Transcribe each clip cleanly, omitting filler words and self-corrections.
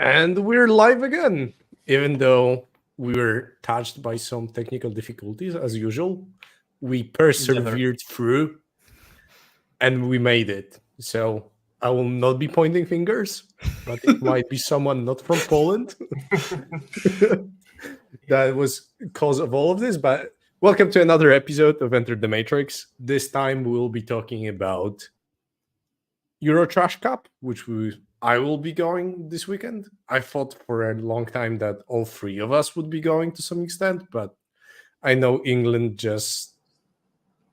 And we're live again, even though we were touched by some technical difficulties as usual. We persevered through and we made it. So I will not be pointing fingers, but it might be someone not from Poland that was cause of all of this. But welcome to another episode of Enter the Matrix. This time we'll be talking about Eurotrash Cup, which I will be going this weekend. I thought for a long time that all three of us would be going to some extent, but I know England just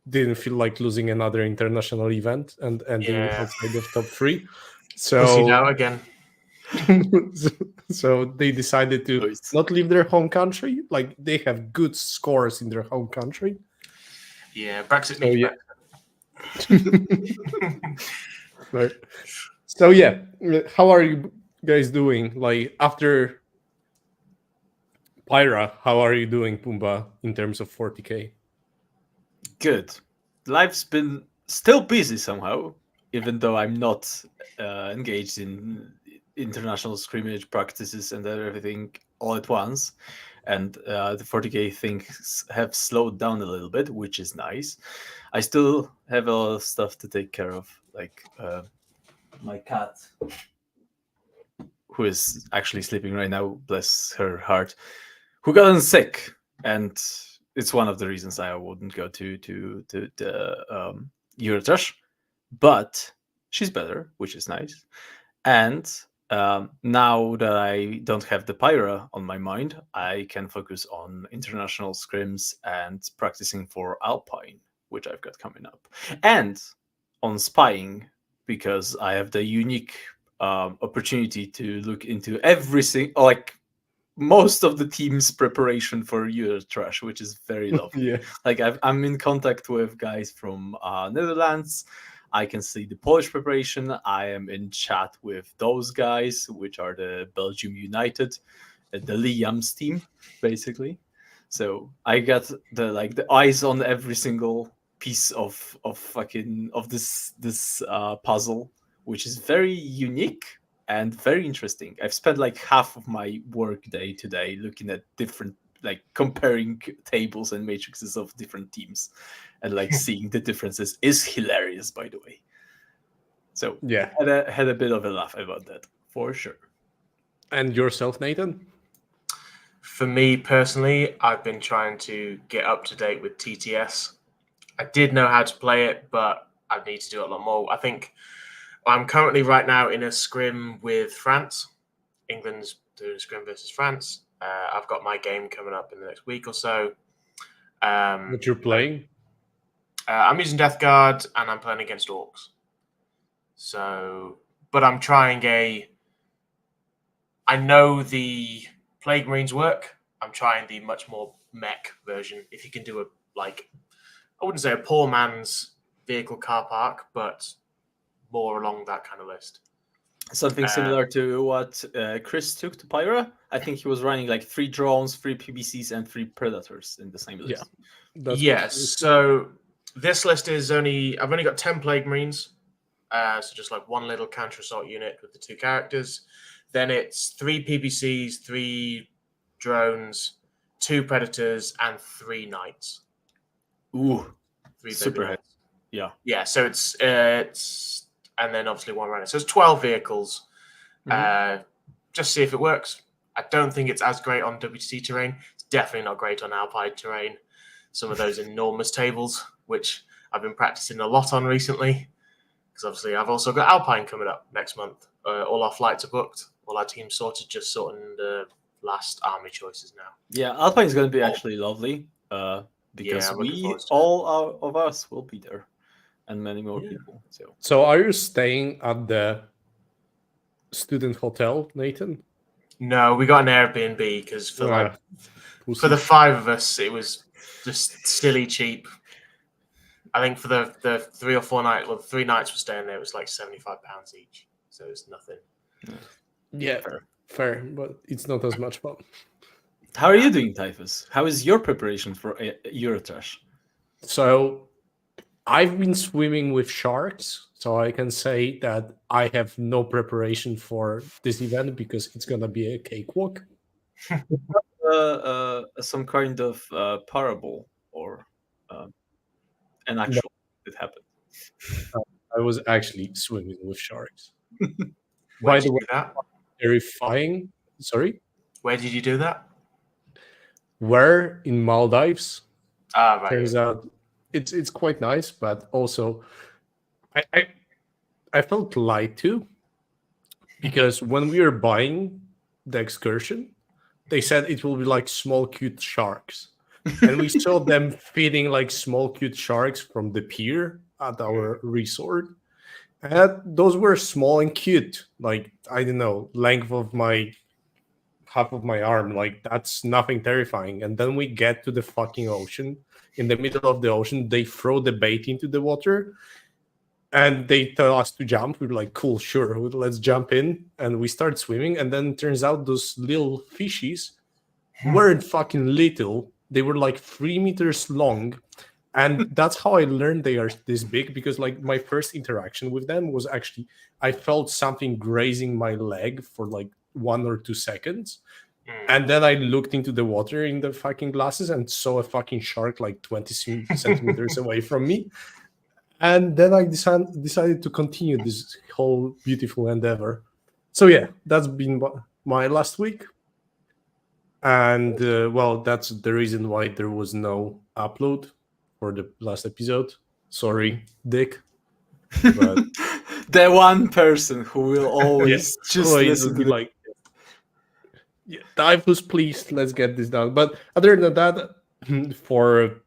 didn't feel like losing another international event and ending outside of top three. So out again. so they decided to not leave their home country. Like they have good scores in their home country. Yeah, Brexit needs Right. So yeah, how are you guys doing? Like after Pyra, how are you doing, Pumba, in terms of 40k? Good. Life's been still busy somehow, even though I'm not engaged in international scrimmage practices and everything all at once. And the 40k things have slowed down a little bit, which is nice. I still have a lot of stuff to take care of, like my cat, who is actually sleeping right now, bless her heart, who got sick, and it's one of the reasons I wouldn't go to the Eurotrash, but she's better, which is nice. And now that I don't have the Pyra on my mind, I can focus on international scrims and practicing for Alpine, which I've got coming up, and on spying, because I have the unique opportunity to look into everything, like most of the team's preparation for Eurotrash, which is very lovely. Yeah. Like I'm in contact with guys from Netherlands. I can see the Polish preparation. I am in chat with those guys, which are the Belgium United, the Liam's team, basically. So I got the eyes on every single piece of this puzzle, which is very unique and very interesting. I've spent like half of my work day today looking at different, like comparing tables and matrices of different teams, and like seeing the differences is hilarious, by the way. So yeah, had a bit of a laugh about that for sure. And yourself, Nathan? For me personally, I've been trying to get up to date with TTS. I did know how to play it, but I need to do it a lot more. I think I'm currently right now in a scrim with France. England's doing a scrim versus France. I've got my game coming up in the next week or so. What you're playing? I'm using Death Guard and I'm playing against Orks. So, but I'm trying I know the Plague Marines work. I'm trying the much more mech version. If you can do I wouldn't say a poor man's vehicle car park, but more along that kind of list. Something similar to what Chris took to Pyra. I think he was running like 3 drones, 3 PBCs, and 3 predators in the same list. Yeah. Yes. So this list is I've only got 10 Plague Marines. So just like one little counter assault unit with the 2 characters. Then it's 3 PBCs, 3 drones, 2 predators, and 3 knights. Ooh, 3 super knights. Yeah. Yeah. So it's and then obviously 1 runner. So it's 12 vehicles. Just see if it works. I don't think it's as great on WTC terrain. It's definitely not great on Alpine terrain. Some of those enormous tables, which I've been practicing a lot on recently. Because obviously I've also got Alpine coming up next month. All our flights are booked. All our teams sorted, just sorting the last army choices now. Yeah, Alpine is going to be actually lovely because all of us will be there. And many more people. So are you staying at the student hotel, Nathan? No, we got an Airbnb because for the 5 of us, it was just silly cheap. I think for the 3 or 4 nights, 3 nights we're staying there, it was like £75 each. So it's nothing. Yeah, fair, but it's not as much fun. How are you doing, Typhus? How is your preparation for Eurotrash? So I've been swimming with sharks, so I can say that I have no preparation for this event because it's gonna be a cakewalk. Some kind of parable or an actual that happened. I was actually swimming with sharks. Where By did the you way, do that? terrifying. Sorry, Where did you do that? where in Maldives? Ah, right. Turns out it's quite nice, but also I felt lied to because when we were buying the excursion, they said it will be like small cute sharks, and we saw them feeding like small cute sharks from the pier at our resort. And those were small and cute, like I don't know, length of my half of my arm. Like that's nothing terrifying. And then we get to the fucking ocean. In the middle of the ocean, they throw the bait into the water and they tell us to jump. We're like, cool, sure, let's jump in. And we start swimming. And then it turns out those little fishies weren't fucking little. They were like 3 meters long. And that's how I learned they are this big, because like my first interaction with them was actually I felt something grazing my leg for like 1 or 2 seconds. And then I looked into the water in the fucking glasses and saw a fucking shark like 20 centimeters away from me. And then I decided to continue this whole beautiful endeavor. So yeah, that's been my last week. And well, that's the reason why there was no upload for the last episode. Sorry, Dick. But The one person who will always just always listen be to the like, yeah, Typhus, please, let's get this done. But other than that, for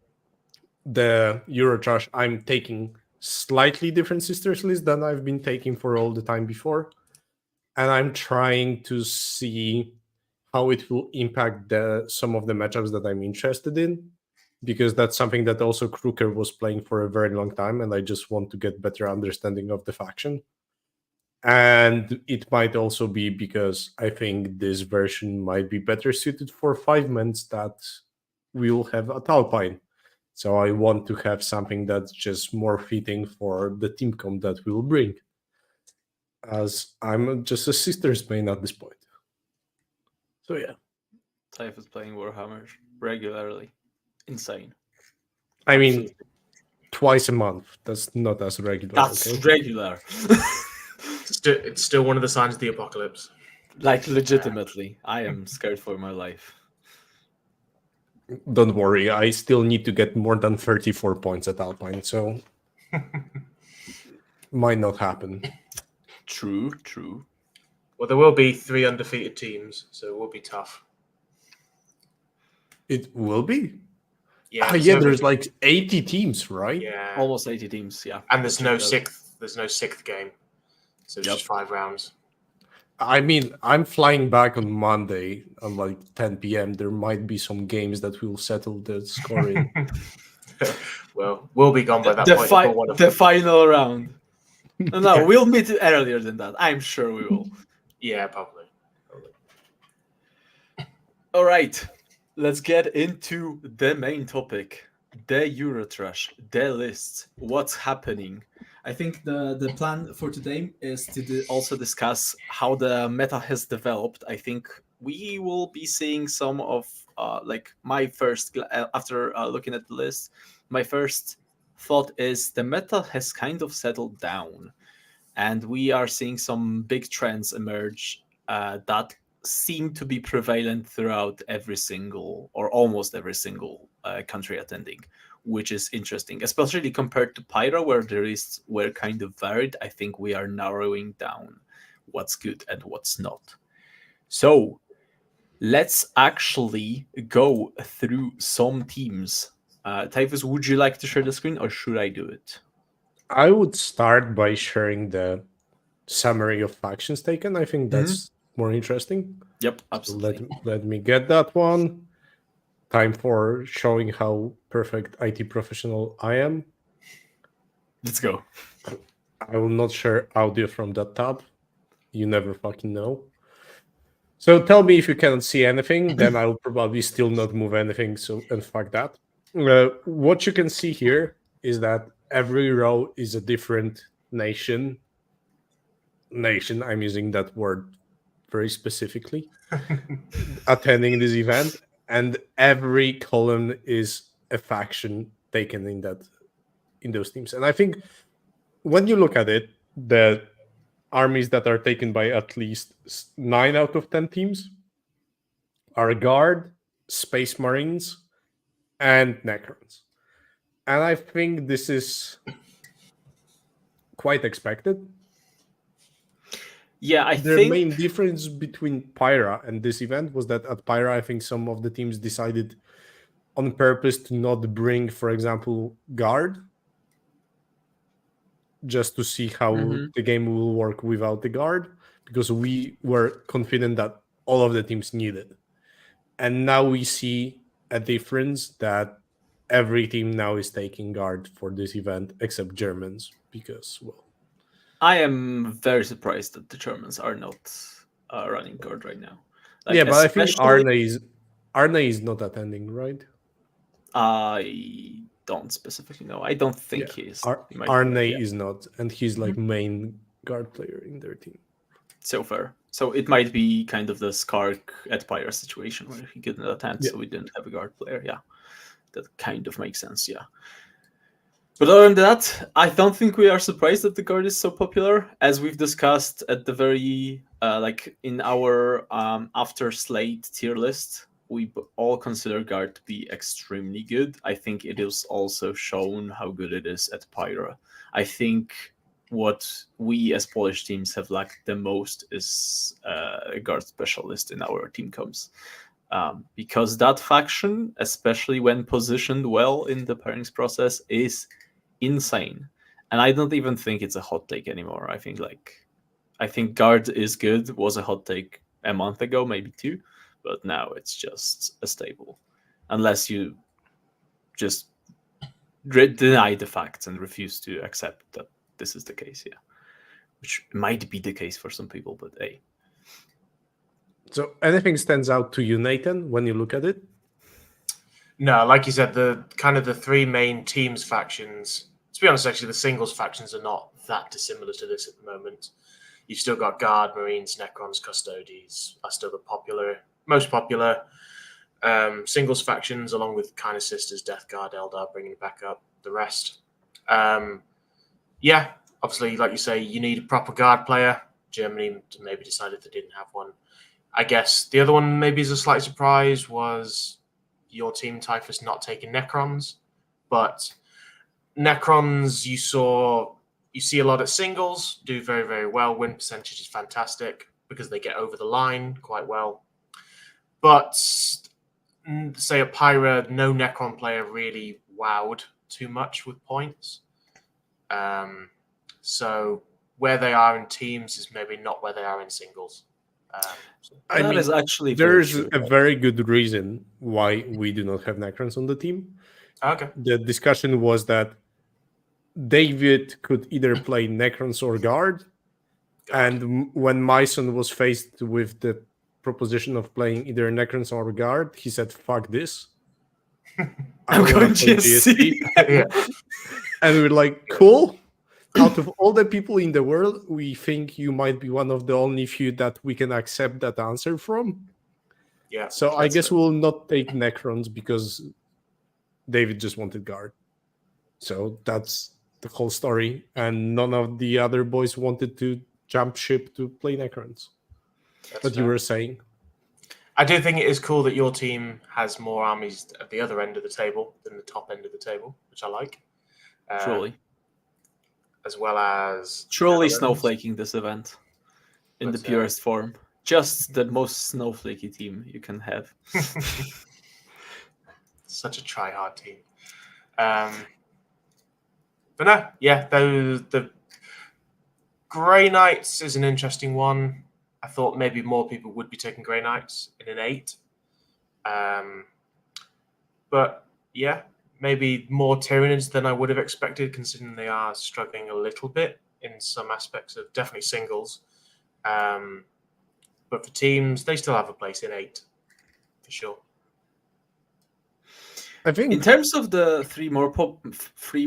the Eurotrash, I'm taking slightly different sisters list than I've been taking for all the time before. And I'm trying to see how it will impact some of the matchups that I'm interested in, because that's something that also Kruker was playing for a very long time, and I just want to get better understanding of the faction. And it might also be because I think this version might be better suited for 5-mans that we'll have at Alpine. So I want to have something that's just more fitting for the team comp that we'll bring, as I'm just a sisters main at this point. So yeah. Typhus playing Warhammer regularly. Insane. I mean, Absolutely. twice a month. That's not as regular. That's okay? regular. It's still one of the signs of the apocalypse. Like legitimately, I am scared for my life. Don't worry, I still need to get more than 34 points at Alpine, so might not happen. True. Well, there will be 3 undefeated teams, so it will be tough. It will be. Yeah, Yeah, there's like 80 teams, right? yeah, Almost 80 teams, yeah. and there's no sixth. There's no sixth game, so it's just 5 rounds. I mean, I'm flying back on Monday at like 10 p.m. There might be some games that will settle the scoring. Well, we'll be gone by that the point. the final round. No, we'll meet earlier than that. I'm sure we will. Yeah, probably. All right, let's get into the main topic, the Eurotrash, the list, what's happening. I think the plan for today is to also discuss how the meta has developed. I think we will be seeing some of like my first after looking at the list. My first thought is the meta has kind of settled down, and we are seeing some big trends emerge that seem to be prevalent throughout every single or almost every single country attending, which is interesting, especially compared to Pyra, where the lists were kind of varied. I think we are narrowing down what's good and what's not. So let's actually go through some teams. Typhus, would you like to share the screen or should I do it? I would start by sharing the summary of factions taken. I think that's more interesting. Yep, So absolutely. let me get that one. Time for showing how perfect IT professional I am. Let's go. I will not share audio from that tab. You never fucking know. So tell me if you cannot see anything, then I'll probably still not move anything. So, and fuck that. What you can see here is that every row is a different nation. I'm using that word very specifically, attending this event, and every column is a faction taken in those teams. And I think when you look at it, the armies that are taken by at least 9 out of 10 teams are Guard, Space Marines, and Necrons. And I think this is quite expected. Yeah, I The think main difference between Pyra and this event was that at Pyra, I think some of the teams decided on purpose to not bring, for example, Guard, just to see how the game will work without the Guard, because we were confident that all of the teams need it. And now we see a difference that every team now is taking Guard for this event, except Germans, because, well, I am very surprised that the Germans are not running Guard right now. Like, yeah, but I think especially- Arne is not attending, right? I don't specifically know. I don't think he is. He might be Arne there, yeah. is not, and he's like main Guard player in their team. So fair. So it might be kind of the Skark at Pyra situation where he couldn't attend, so we didn't have a Guard player. Yeah, that kind of makes sense. Yeah. But other than that, I don't think we are surprised that the Guard is so popular. As we've discussed at the very, like in our after Slate tier list, we all consider Guard to be extremely good. I think it is also shown how good it is at Pyra. I think what we as Polish teams have lacked the most is a Guard specialist in our team comps. Because that faction, especially when positioned well in the pairings process, is insane. And I don't even think it's a hot take anymore. I think Guard is good was a hot take a month ago, maybe 2, but now it's just a staple. Unless you just deny the facts and refuse to accept that this is the case, yeah. Which might be the case for some people, but hey. So anything stands out to you, Nathan, when you look at it? No, like you said, the kind of the 3 main teams factions. To be honest, actually, the singles factions are not that dissimilar to this at the moment. You've still got Guard, Marines, Necrons, Custodes are still the most popular singles factions, along with kind of Sisters, Death Guard, Eldar, bringing it back up. The rest, yeah, obviously, like you say, you need a proper Guard player. Germany maybe decided they didn't have one. I guess the other one maybe is a slight surprise was your team, Typhus, not taking Necrons. But Necrons, you see a lot at singles, do very, very well. Win percentage is fantastic because they get over the line quite well. But say at Pyra, no Necron player really wowed too much with points. So where they are in teams is maybe not where they are in singles. That is actually there's very true. a very good reason why we do not have Necrons on the team. Okay. The discussion was that David could either play Necrons or Guard. And when Myson was faced with the proposition of playing either Necrons or Guard, he said, fuck this. I'm going to GSC. Yeah. And we're like, cool. Out of all the people in the world, we think you might be one of the only few that we can accept that answer from. Yeah. So I guess we'll not take Necrons because David just wanted Guard. So that's the whole story. And none of the other boys wanted to jump ship to play Necrons. That's But fair. you were saying? I do think it is cool that your team has more armies at the other end of the table than the top end of the table, which I like. Truly. As well as... Truly snowflaking this event in the But, purest form. Just the most snowflakey team you can have. Such a try-hard team. But no, yeah, the Grey Knights is an interesting one. I thought maybe more people would be taking Grey Knights in an 8. But yeah, maybe more Tyranids than I would have expected, considering they are struggling a little bit in some aspects of definitely singles. But for teams, they still have a place in 8, for sure. I think In terms of the three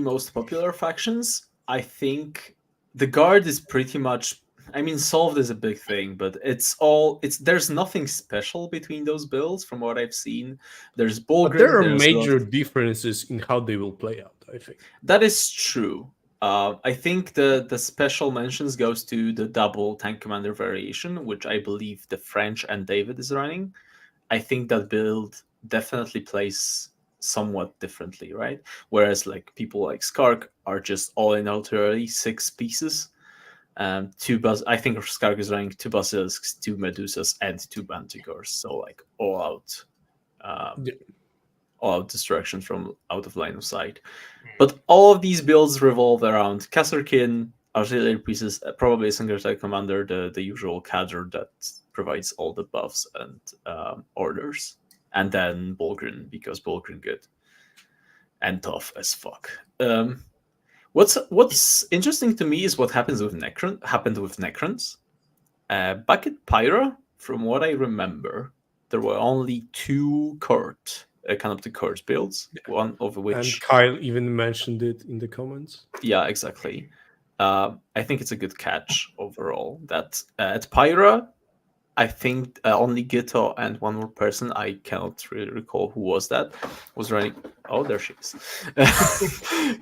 most popular factions, I think the Guard is pretty much. I mean, solved is a big thing, but there's nothing special between those builds from what I've seen. There's but Bulgrim. there are There's major differences in how they will play out, I think. That is true. I think the special mentions goes to the double tank commander variation, which I believe the French and David is running. I think that build definitely plays somewhat differently, right? Whereas like people like Skark are just all in artillery, 6 pieces. I think Skark is running 2 basilisks, 2 medusas, and 2 manticores. So like all out destruction from out of line of sight. But all of these builds revolve around Kasserkin, artillery pieces, probably a single type commander, the usual cadre that provides all the buffs and orders, and then Bulgrin, because Bulgrin good and tough as fuck. What's interesting to me is what happened with Necrons. Back at Pyra, from what I remember, there were only 2 Canoptic Court builds, one of which... And Kyle even mentioned it in the comments. Yeah, exactly. I think it's a good catch overall. That at Pyra, I think only Gito and one more person, I cannot really recall who was running. Oh, there she is.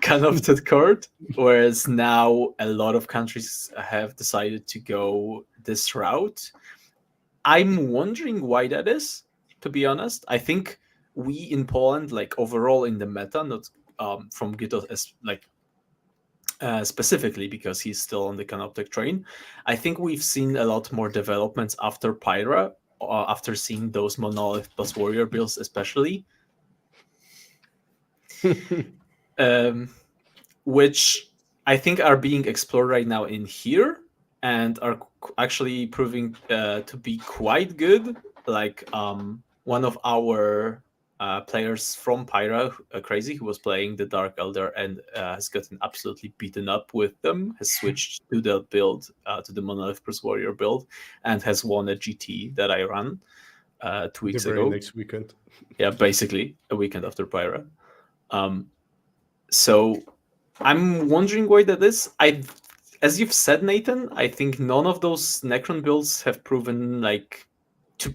Canopted Court. Whereas now a lot of countries have decided to go this route. I'm wondering why that is, to be honest. I think we in Poland, like overall in the meta, not from Gito as like specifically because he's still on the Canoptic train, I think we've seen a lot more developments after Pyra, after seeing those Monolith plus Warrior builds especially. Which I think are being explored right now in here and are actually proving to be quite good. Like one of our players from Pyra, Crazy, who was playing the Dark Eldar and has gotten absolutely beaten up with them, has switched to the build, to the Monolith plus Warrior build, and has won a GT that I ran 2 weeks the very ago. next weekend. Yeah, basically a weekend after Pyra. So I'm wondering why that is. As you've said, Nathan, I think none of those Necron builds have proven like to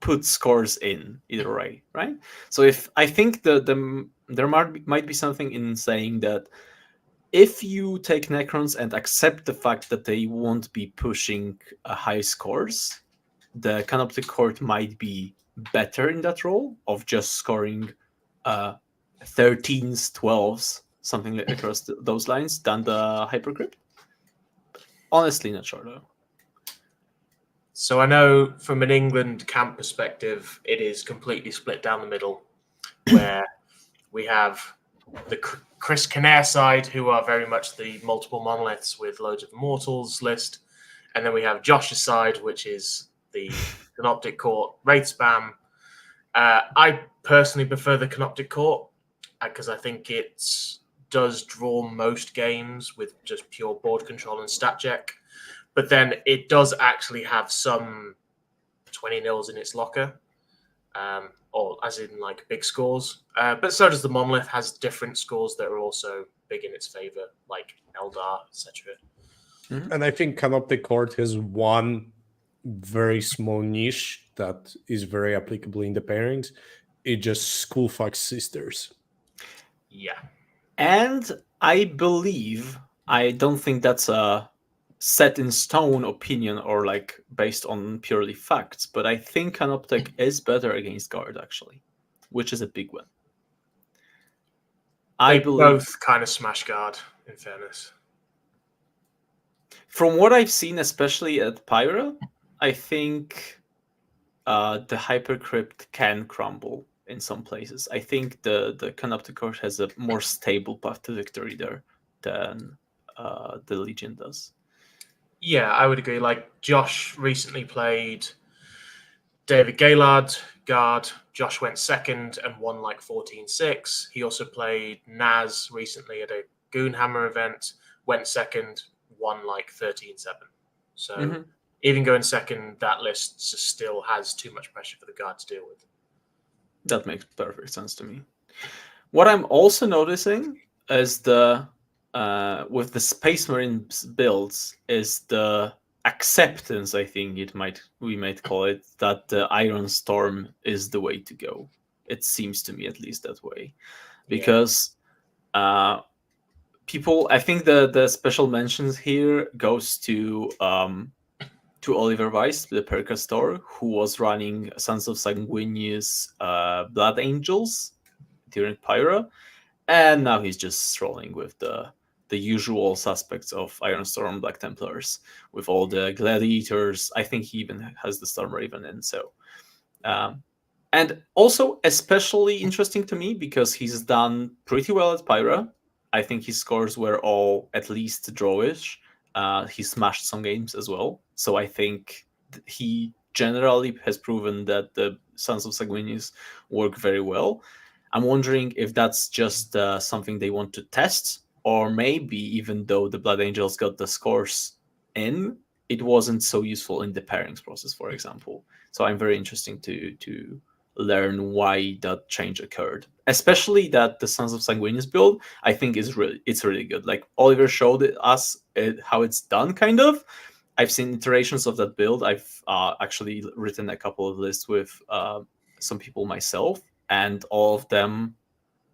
put scores in either way, right? So if I think there might be something in saying that if you take Necrons and accept the fact that they won't be pushing high scores, the Canoptic Court might be better in that role of just scoring 13s, 12s, something across those lines than the Hypercrypt. Honestly, not sure though. So I know from an England camp perspective, it is completely split down the middle, where we have the Chris Kinnair side, who are very much the multiple monoliths with loads of immortals list, and then we have Josh's side, which is the Canoptic Court Wraith Spam. I personally prefer the Canoptic Court because I think it does draw most games with just pure board control and stat check. But then it does actually have some 20-0s in its locker, or as in like big scores. But so does the Monolith, has different scores that are also big in its favor, like Eldar, etc. Mm-hmm. And I think Canoptic Court has one very small niche that is very applicable in the pairings. It just school fucks sisters. Yeah. And I believe, I don't think that's a set in stone opinion or like based on purely facts, but I think Canoptic is better against Guard actually, which is a big one. They both kind of smash Guard, in fairness. From what I've seen, especially at Pyra, I think the Hypercrypt can crumble in some places. I think the Canoptic Court has a more stable path to victory there than the Legion does. Yeah, I would agree. Like Josh recently played David Gaylard, Guard. Josh went second and won like 14-6. He also played Naz recently at a Goonhammer event, went second, won like 13-7. So even going second, that list still has too much pressure for the Guard to deal with. That makes perfect sense to me. What I'm also noticing is the with the Space Marine builds is the acceptance. I think we might call it that the Iron Storm is the way to go. It seems to me at least that way, because people. I think the special mentions here goes to Oliver Weiss, the Perka store, who was running Sons of Sanguinius Blood Angels during Pyra, and now he's just strolling with the usual suspects of Ironstorm Black Templars, with all the gladiators. I think he even has the Storm Raven in. So, and also especially interesting to me because he's done pretty well at Pyra. I think his scores were all at least drawish. He smashed some games as well. So I think he generally has proven that the Sons of Sanguinius work very well. I'm wondering if that's just something they want to test, or maybe even though the Blood Angels got the scores in, it wasn't so useful in the pairings process, for example. So I'm very interested to learn why that change occurred. Especially that the Sons of Sanguinius build, I think it's really good. Like Oliver showed us how it's done, kind of. I've seen iterations of that build. I've actually written a couple of lists with some people myself, and all of them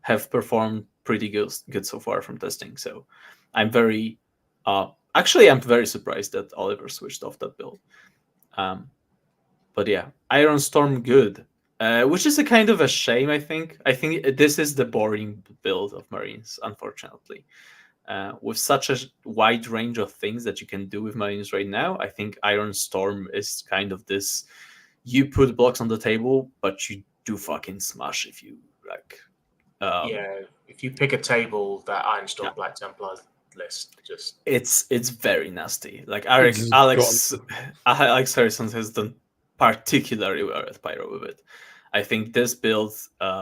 have performed pretty good so far from testing. So I'm very surprised that Oliver switched off that build. But yeah, Iron Storm good, which is a kind of a shame. I think this is the boring build of Marines, unfortunately. With such a wide range of things that you can do with Marines right now, I think Iron Storm is kind of this: you put blocks on the table, but you do fucking smash if you like. If you pick a table, that Ironstorm Black Templar list it's very nasty. Like Alex Harrison has done particularly well at Pyro with it. I think this build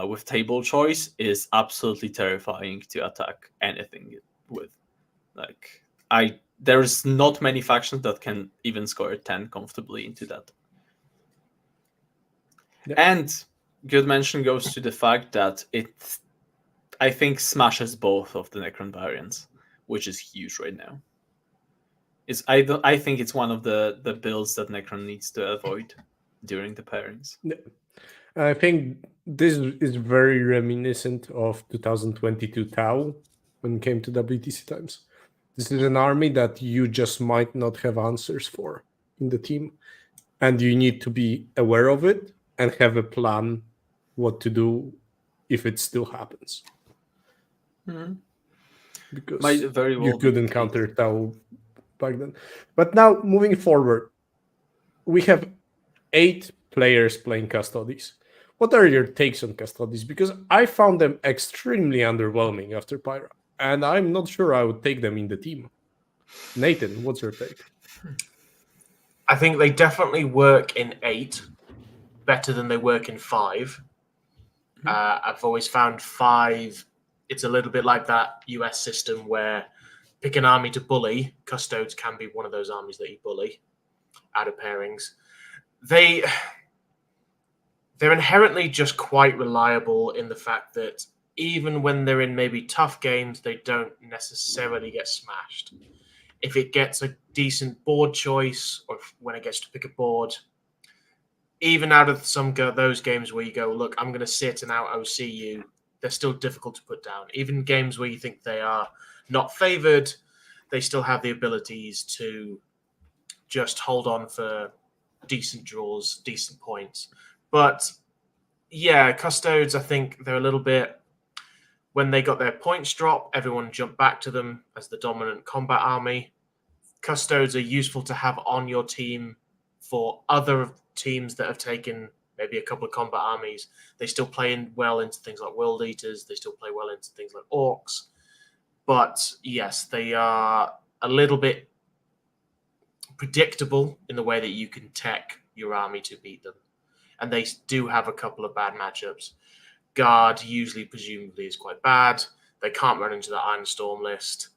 with table choice is absolutely terrifying to attack anything with. Like there's not many factions that can even score a 10 comfortably into that. Yeah. And good mention goes to the fact that it, I think, smashes both of the Necron variants, which is huge right now. I think it's one of the builds that Necron needs to avoid during the pairings. Yeah. I think this is very reminiscent of 2022 Tau when it came to WTC times. This is an army that you just might not have answers for in the team, and you need to be aware of it and have a plan what to do if it still happens. Mm-hmm. Because you could encounter Tau back then. But now, moving forward, we have 8 players playing Custodes. What are your takes on Custodes? Because I found them extremely underwhelming after Pyra, and I'm not sure I would take them in the team. Nathan, what's your take? I think they definitely work in 8 better than they work in 5. Mm-hmm. I've always found 5, it's a little bit like that US system where pick an army to bully. Custodes can be one of those armies that you bully out of pairings. They're inherently just quite reliable in the fact that even when they're in maybe tough games, they don't necessarily get smashed. If it gets a decent board choice, or when it gets to pick a board, even out of those games where you go, look, I'm going to sit and out OC you, they're still difficult to put down. Even games where you think they are not favored, they still have the abilities to just hold on for decent draws, decent points. But yeah, Custodes, I think they're a little bit, when they got their points drop, everyone jumped back to them as the dominant combat army. Custodes are useful to have on your team for other teams that have taken maybe a couple of combat armies. They still play well into things like World Eaters. They still play well into things like Orks. But yes, they are a little bit predictable in the way that you can tech your army to beat them. And they do have a couple of bad matchups. Guard usually, presumably, is quite bad. They can't run into the Iron Storm list.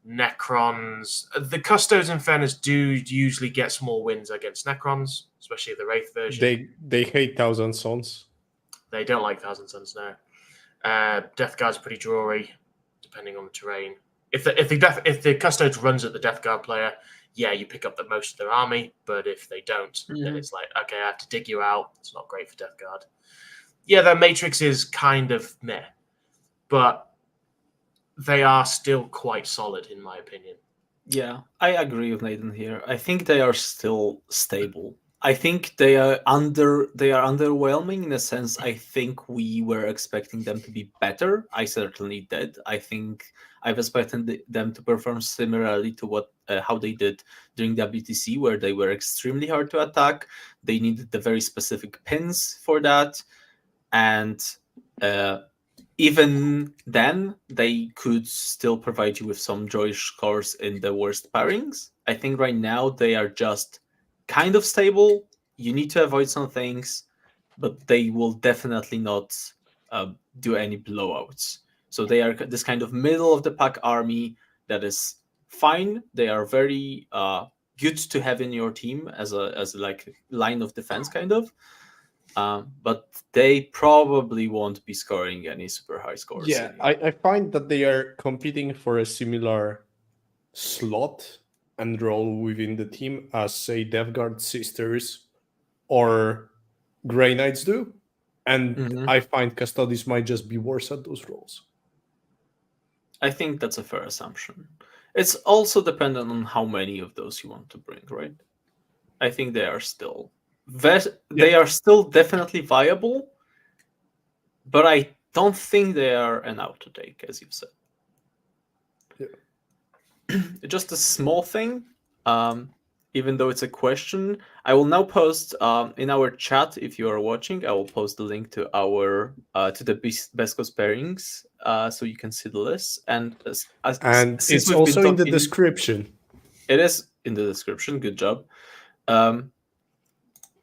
Necrons. The Custodes, in fairness, do usually get small wins against Necrons, especially the Wraith version. They hate Thousand Sons. They don't like Thousand Suns now. Death Guard's pretty drawy, depending on the terrain. If the Custodes runs at the Death Guard player, yeah, you pick up the most of their army. But if they don't, then it's like, okay, I have to dig you out. It's not great for Death Guard. Yeah, their matrix is kind of meh, but they are still quite solid in my opinion. Yeah, I agree with Nathan here. I think they are still stable. I think they are underwhelming in a sense. I think we were expecting them to be better. I certainly did. I think I've expected them to perform similarly to what how they did during WTC, where they were extremely hard to attack. They needed the very specific pins for that, and even then, they could still provide you with some joyish scores in the worst pairings. I think right now they are just kind of stable. You need to avoid some things, but they will definitely not do any blowouts. So they are this kind of middle of the pack army that is fine. They are very good to have in your team as a like line of defense kind of. But they probably won't be scoring any super high scores. Yeah, I find that they are competing for a similar slot and role within the team as, say, Death Guard Sisters or Grey Knights do. And I find Custodes might just be worse at those roles. I think that's a fair assumption. It's also dependent on how many of those you want to bring, right? I think they are still they are still definitely viable, but I don't think they are an out to take, as you've said. Yeah. Just a small thing, even though it's a question, I will now post in our chat. If you are watching, I will post the link to our to the best cost pairings, so you can see the list. And it's also in the description. It is in the description. Good job.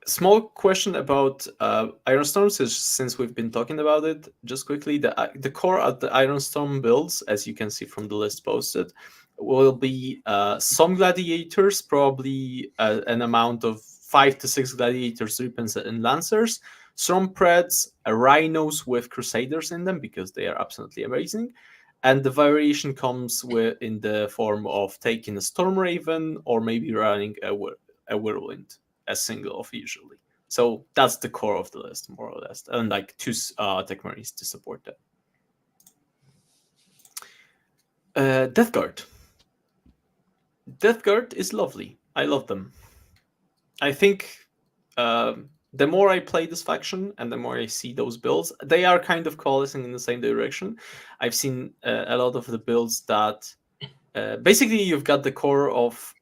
Small question about Iron Storms, since we've been talking about it. Just quickly, the core of the Iron Storm builds, as you can see from the list posted, will be some gladiators, probably an amount of 5 to 6 gladiators, Reapers, and Lancers, some Preds, Rhinos with Crusaders in them because they are absolutely amazing, and the variation comes in the form of taking a Storm Raven or maybe running a Whirlwind. A single off usually. So that's the core of the list, more or less, and like 2 Tech Marines to support that. Death Guard. Death Guard is lovely. I love them. I think the more I play this faction and the more I see those builds, they are kind of coalescing in the same direction. I've seen a lot of the builds that basically you've got the core of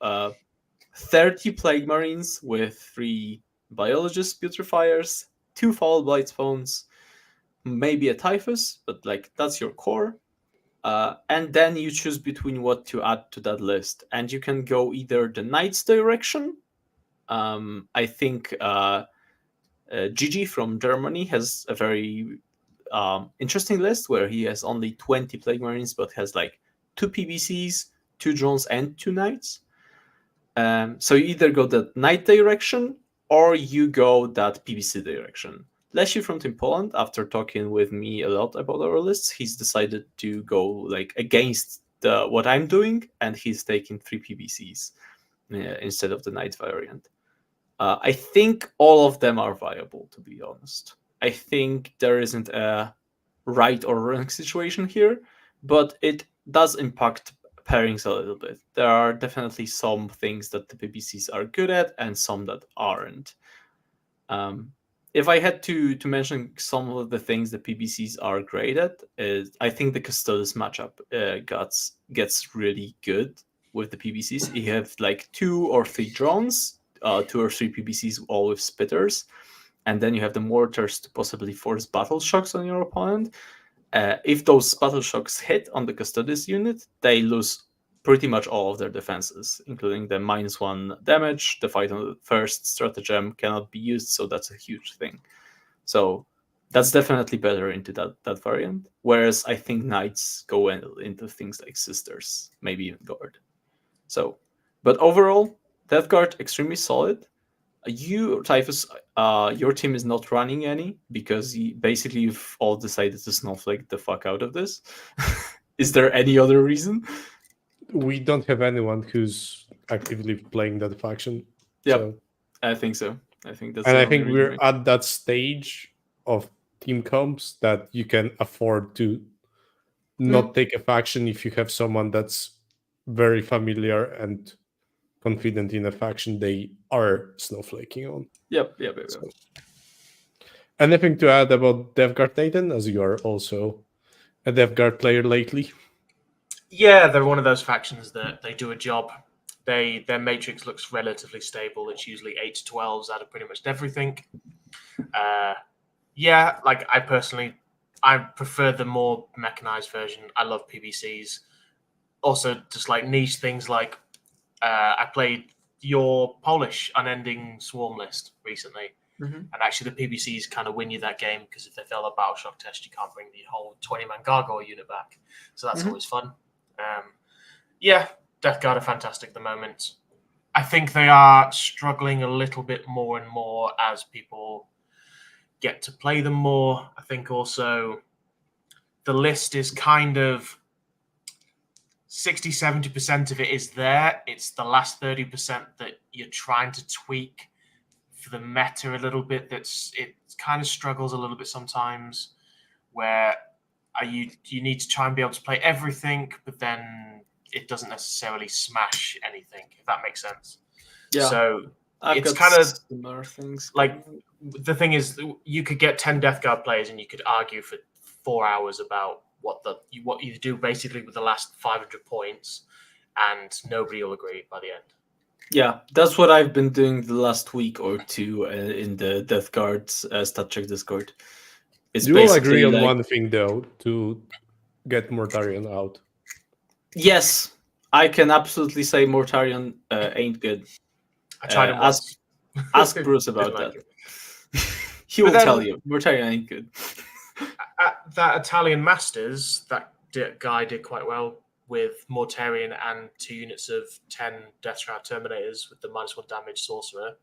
30 Plague Marines with 3 Biologists, Putrefiers, 2 Foul Blight Spawns, maybe a Typhus, but like that's your core. And then you choose between what to add to that list. And you can go either the Knights direction. I think Gigi from Germany has a very interesting list where he has only 20 Plague Marines, but has like 2 PBCs, 2 drones, and 2 Knights. So you either go that Knight direction or you go that PBC direction. Leszek from Team Poland, after talking with me a lot about our lists, he's decided to go like against what I'm doing, and he's taking 3 PBCs instead of the Knight variant. I think all of them are viable, to be honest. I think there isn't a right or wrong situation here, but it does impact pairings a little bit. There are definitely some things that the PBCs are good at and some that aren't. If I had to mention some of the things the PBCs are great at, I think the Custodes matchup gets really good with the PBCs. You have like 2 or 3 drones, 2 or 3 PBCs, all with spitters, and then you have the mortars to possibly force battle shocks on your opponent. If those battle shocks hit on the Custodes unit, they lose pretty much all of their defenses, including the -1 damage. The fight on the first stratagem cannot be used, so that's a huge thing. So that's definitely better into that variant. Whereas I think Knights go into things like Sisters, maybe even Guard. So, but overall, Death Guard extremely solid. You, Typhus, your team is not running any because basically you've all decided to snowflake the fuck out of this. Is there any other reason? We don't have anyone who's actively playing that faction. Yep. So, I think so. I think that's and the I only think reason, we're right? at that stage of team comps that you can afford to not take a faction if you have someone that's very familiar and confident in a faction they are snowflaking on. Yep. So, anything to add about DevGuard, Nathan, as you are also a DevGuard player lately? Yeah, they're one of those factions that they do a job. Their matrix looks relatively stable. It's usually 8 to 12s out of pretty much everything. Yeah, like I prefer the more mechanized version. I love PBCs. Also, just like niche things like I played your Polish unending swarm list recently. Mhm. And actually, the PBCs kind of win you that game because if they fail a battle shock test, you can't bring the whole 20-man gargoyle unit back. So that's always fun. Yeah, Death Guard are fantastic at the moment. I think they are struggling a little bit more and more as people get to play them more. I think also the list is kind of 60-70% of it is there. It's the last 30% that you're trying to tweak for the meta a little bit. It kind of struggles a little bit sometimes where you need to try and be able to play everything, but then it doesn't necessarily smash anything, if that makes sense. Yeah. So I've it's got kind of similar things. like the thing is you could get 10 Death Guard players and you could argue for 4 hours about what you do basically with the last 500 points, and nobody will agree by the end. Yeah, that's what I've been doing the last week or two in the Death Guard stat check Discord. It's You will agree basically on like, one thing, though, to get Mortarion out. yes, I can absolutely say Mortarion ain't good. I tried it once. Ask Bruce about Didn't that. like He will then- tell you Mortarion ain't good. At that Italian Masters, that guy did quite well with Mortarion and 2 units of 10 Death Shroud Terminators with the -1 damage Sorcerer,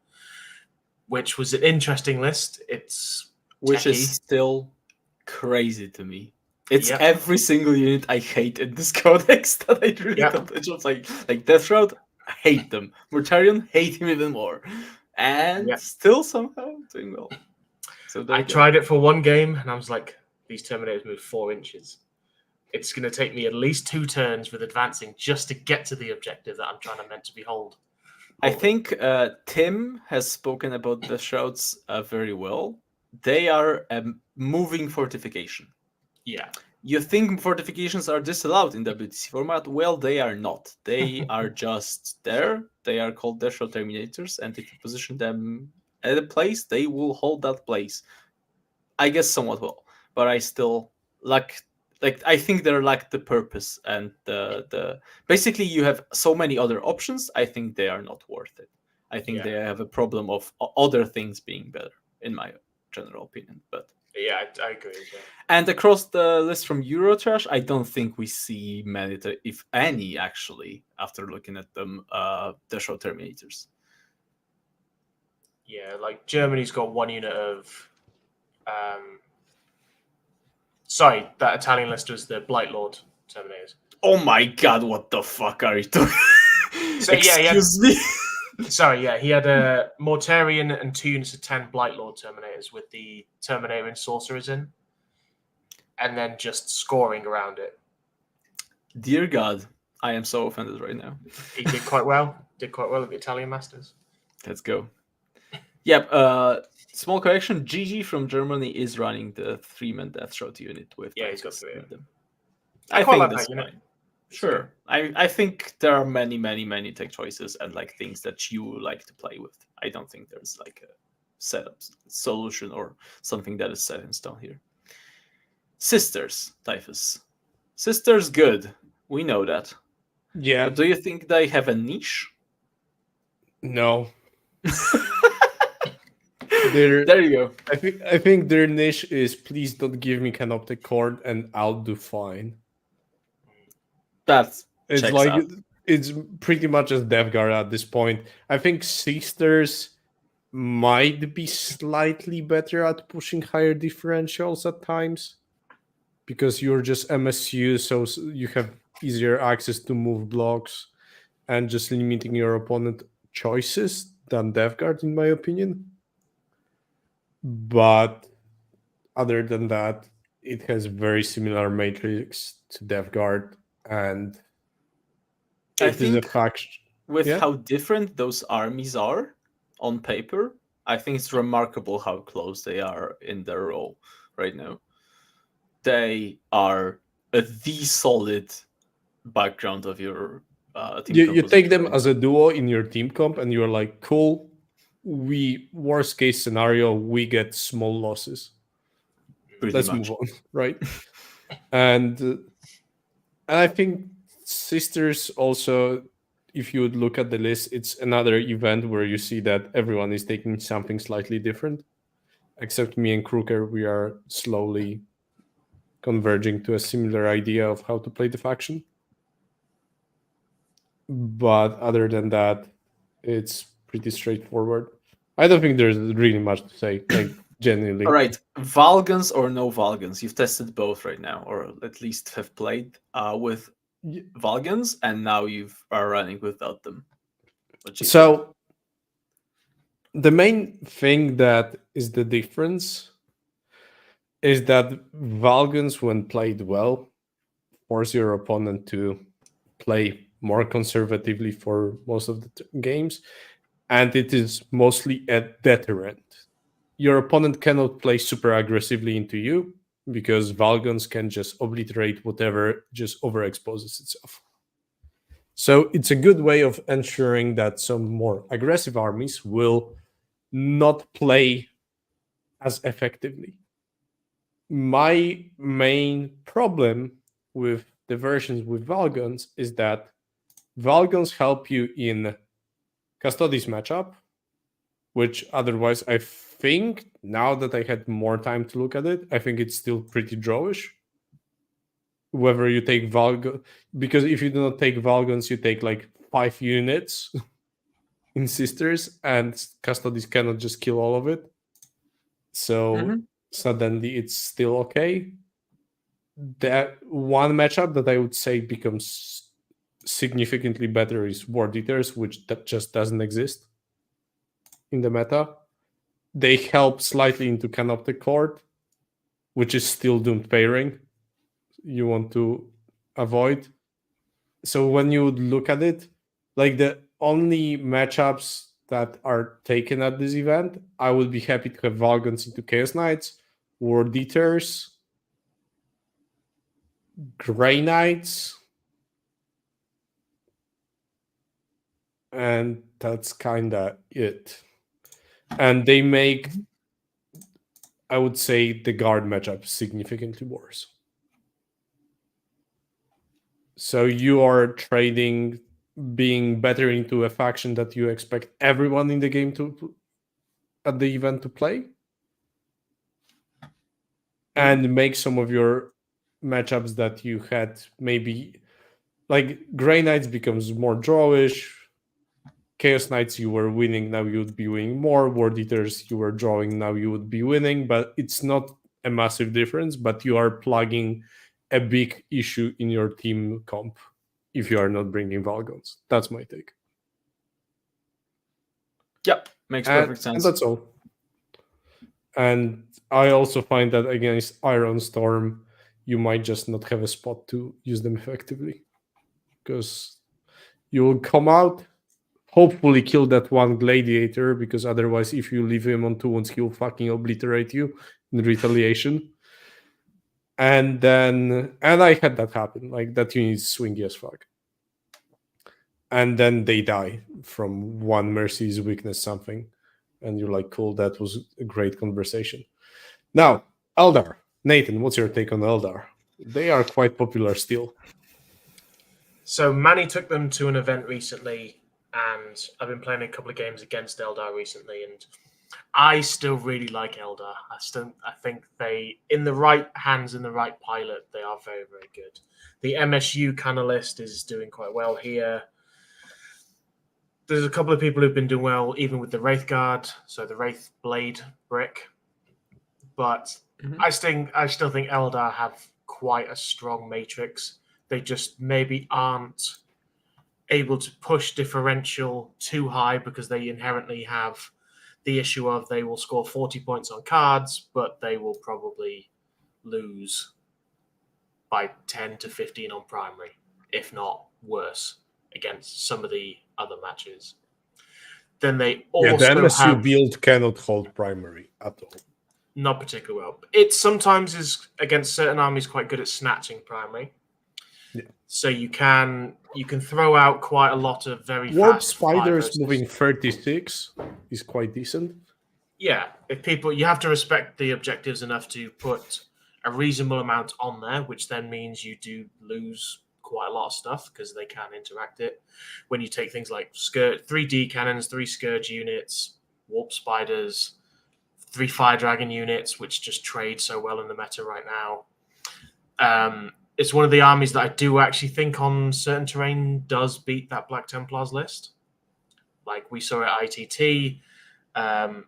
which was an interesting list. It's Which techie. is still crazy to me. It's Yep. every single unit I hate in this codex that I really Yep. don't. It's just like Death Shroud, I hate them. Mortarion, hate him even more, and Yep. still somehow doing well. So there I you go. tried it for one game and I was like, these Terminators move 4 inches. It's going to take me at least 2 turns with advancing just to get to the objective that I'm trying to meant to behold. I think Tim has spoken about the shrouds very well. They are a moving fortification. Yeah. You think fortifications are disallowed in WTC format? Well, they are not. They are just there. They are called Deathshot Terminators, and if you position them at a place, they will hold that place. I guess somewhat well, but I still like I think they're like the purpose and the basically you have so many other options. I think they are not worth it. I think they have a problem of other things being better, in my general opinion. But yeah, I agree with that. and across the list from Eurotrash, I don't think we see many, if any, actually, after looking at them, the show Terminators. Yeah, like Germany's got 1 unit of. Sorry, that Italian list was the Blight Lord Terminators. Oh my god, what the fuck are you doing? So, Excuse me? Sorry, yeah, he had a Mortarion and 2 units of 10 Blight Lord Terminators with the Terminator and Sorcerers in, and then just scoring around it. Dear God, I am so offended right now. He did quite well. Did quite well at the Italian Masters. Let's go. Yep, small correction. GG from Germany is running the 3-man Death Shroud unit with. Yeah, he's got 3 of them. I I quite think like that's that unit. fine. Sure. I think there are many tech choices and like things that you like to play with. I don't think there's like a setup solution or something that is set in stone here. Sisters, Typhus. Sisters, good. We know that. Yeah. But do you think they have a niche? No. There you go. I think their niche is please don't give me Canoptic Cord and I'll do fine. It's like out. It's pretty much as DevGuard at this point. I think Sisters might be slightly better at pushing higher differentials at times because you're just MSU, so you have easier access to move blocks and just limiting your opponent choices than Death Guard, in my opinion. But other than that, it has very similar matrix to Death Guard, and I it is a think faction. with Yeah. how different those armies are on paper, I think it's remarkable how close they are in their role right now. They are the solid background of your team You take composition them right as now. a duo in your team comp, and you're like, cool. We worst case scenario, we get small losses. Pretty Let's much. move on, right? And I think Sisters also, if you would look at the list, it's another event where you see that everyone is taking something slightly different. Except me and Kruger, we are slowly converging to a similar idea of how to play the faction. But other than that, it's pretty straightforward. I don't think there's really much to say, like genuinely. All right, Valgans or no Valgans? You've tested both right now, or at least have played with Valgans, and now you are running without them. What do you think? So the main thing that is the difference is that Valgans, when played well, force your opponent to play more conservatively for most of the games, and it is mostly a deterrent. Your opponent cannot play super aggressively into you because Valgans can just obliterate whatever just overexposes itself. So it's a good way of ensuring that some more aggressive armies will not play as effectively. My main problem with the versions with Valgans is that Valgans help you in Custodes matchup, which otherwise I think, now that I had more time to look at it, I think it's still pretty drawish. Whether you take Valgans, because if you do not take Valgans, you take like 5 units in Sisters, and Custodes cannot just kill all of it. So suddenly it's still okay. That one matchup that I would say becomes significantly better is Ward Eaters, which that just doesn't exist in the meta. They help slightly into Canoptic Court, which is still doomed pairing. You want to avoid. So when you would look at it, like the only matchups that are taken at this event, I would be happy to have Valgans into Chaos Knights, Ward Eaters, Grey Knights, and that's kind of it. And they make, I would say, the guard matchup significantly worse. So you are trading being better into a faction that you expect everyone in the game to at the event to play, and make some of your matchups that you had maybe, like Grey Knights becomes more drawish. Chaos Knights, you were winning, now you would be winning more. Ward Eaters, you were drawing, now you would be winning. But it's not a massive difference, but you are plugging a big issue in your team comp if you are not bringing Valgans. That's my take. Yep, makes perfect sense. And that's all. And I also find that against Iron Storm, you might just not have a spot to use them effectively. Because you will come out, hopefully kill that one gladiator, because otherwise, if you leave him on 2 wounds, he'll fucking obliterate you in retaliation. And I had that happen. Like, that unit is swingy as fuck. And then they die from one Mercy's weakness something. And you're like, cool, that was a great conversation. Now, Eldar. Nathan, what's your take on Eldar? They are quite popular still. So Manny took them to an event recently, and I've been playing a couple of games against Eldar recently, and I still really like Eldar. I think they, in the right hands, in the right pilot, they are very, very good. The MSU Canalist is doing quite well here. There's a couple of people who've been doing well, even with the Wraith Guard, so the Wraith Blade brick. But I still think Eldar have quite a strong matrix. They just maybe aren't able to push differential too high because they inherently have the issue of they will score 40 points on cards, but they will probably lose by 10 to 15 on primary, if not worse, against some of the other matches. Then they also the MSU have build cannot hold primary at all. not particularly well. It sometimes is against certain armies quite good at snatching primary. Yeah. So you can throw out quite a lot of very Warp fast Spiders 5 moving 36 is quite decent. Yeah, if people, you have to respect the objectives enough to put a reasonable amount on there, which then means you do lose quite a lot of stuff because they can interact it. When you take things like 3D cannons, 3 Scourge units, Warp Spiders, 3 Fire Dragon units, which just trade so well in the meta right now. It's one of the armies that I do actually think on certain terrain does beat that Black Templars list. Like we saw at ITT,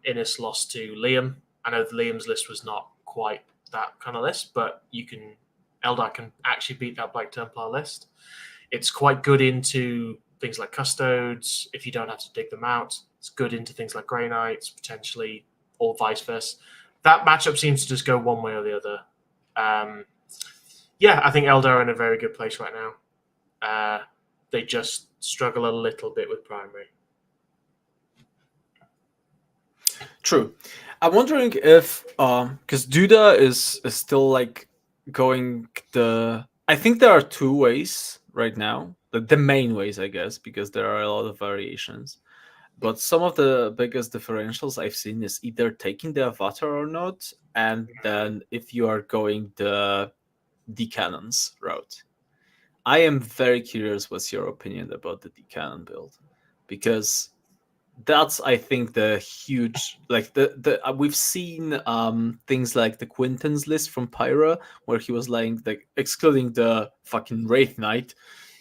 Innis lost to Liam. I know Liam's list was not quite that kind of list, but Eldar can actually beat that Black Templar list. It's quite good into things like Custodes, if you don't have to dig them out. It's good into things like Grey Knights, potentially, or vice versa. That matchup seems to just go one way or the other. I think Eldar are in a very good place right now. They just struggle a little bit with primary. True. I'm wondering if because Duda is still like going I think there are 2 ways right now, the main ways, I guess, because there are a lot of variations. But some of the biggest differentials I've seen is either taking the avatar or not, and then if you are going the D-cannons route. I am very curious what's your opinion about the D-cannon build, because that's, I think, the huge, like the we've seen things like the Quinton's list from Pyra, where he was like excluding the fucking Wraith Knight,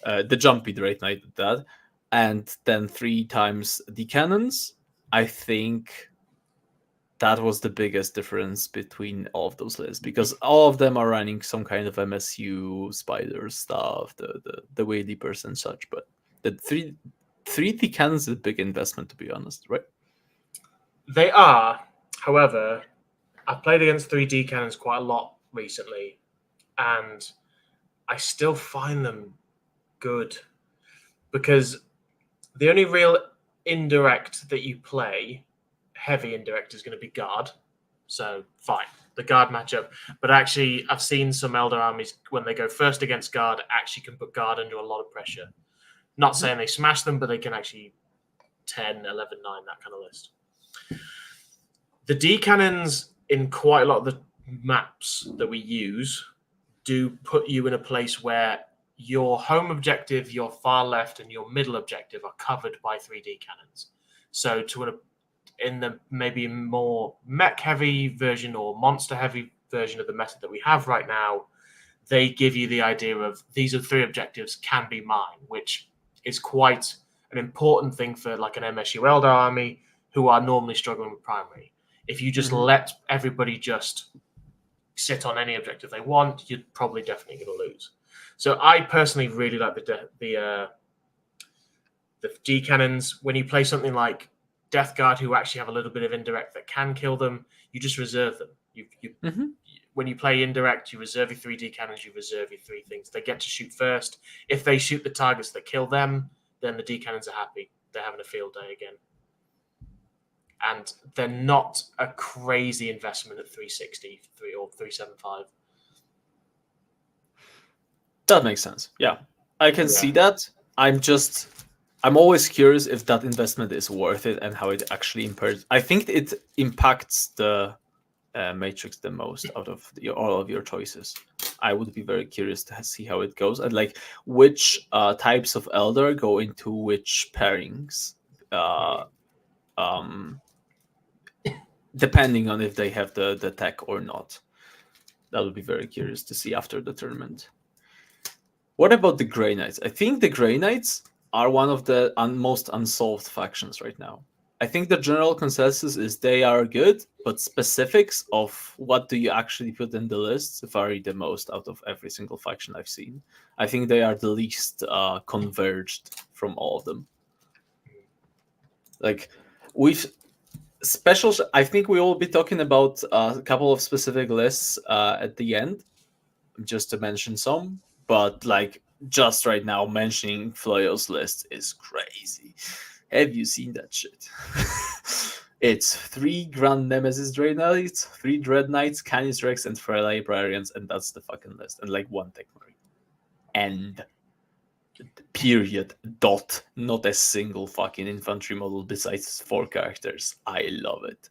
the jumpy Wraith Knight at that, and then 3 times the cannons. I think that was the biggest difference between all of those lists, because all of them are running some kind of MSU spider stuff, the way leapers and such, but the 3D cannons is a big investment, to be honest, right? They are. However, I've played against 3D cannons quite a lot recently, and I still find them good, because the only real indirect that you play, heavy indirect, is going to be guard. So fine, the guard matchup. But actually, I've seen some Eldar armies, when they go first against guard, actually can put guard under a lot of pressure. Not saying they smash them, but they can actually 10, 11, 9, that kind of list. The D-cannons in quite a lot of the maps that we use do put you in a place where your home objective, your far left, and your middle objective are covered by 3D cannons. So in the maybe more mech-heavy version or monster-heavy version of the method that we have right now, they give you the idea of these are 3 objectives can be mine, which is quite an important thing for like an MSU Eldar army who are normally struggling with primary. If you just let everybody just sit on any objective they want, you're probably definitely going to lose. So I personally really like the D cannons. When you play something like Death Guard, who actually have a little bit of indirect that can kill them, you just reserve them. When you play indirect, you reserve your 3D cannons, you reserve your 3 things. They get to shoot first. If they shoot the targets that kill them, then the D cannons are happy. They're having a field day again. And they're not a crazy investment at 360 or 375. That makes sense. Yeah, I can see that. I'm always curious if that investment is worth it and how it actually impacts. I think it impacts the matrix the most out of all of your choices. I would be very curious to see how it goes, and like which types of Eldar go into which pairings, depending on if they have the tech or not. That would be very curious to see after the tournament. What about the Grey Knights? I think the Grey Knights are one of the most unsolved factions right now. I think the general consensus is they are good, but specifics of what do you actually put in the list vary the most out of every single faction I've seen. I think they are the least converged from all of them. Like, we've I think we will be talking about a couple of specific lists at the end, just to mention some. But like, just right now, mentioning Floyo's list is crazy. Have you seen that shit? It's 3 Grand Nemesis Dread Knights, 3 Dread Knights, Canis Rex, and 3 Librarians, and that's the fucking list. And like 1 Tech Marine. And period. Dot. Not a single fucking infantry model besides 4 characters. I love it.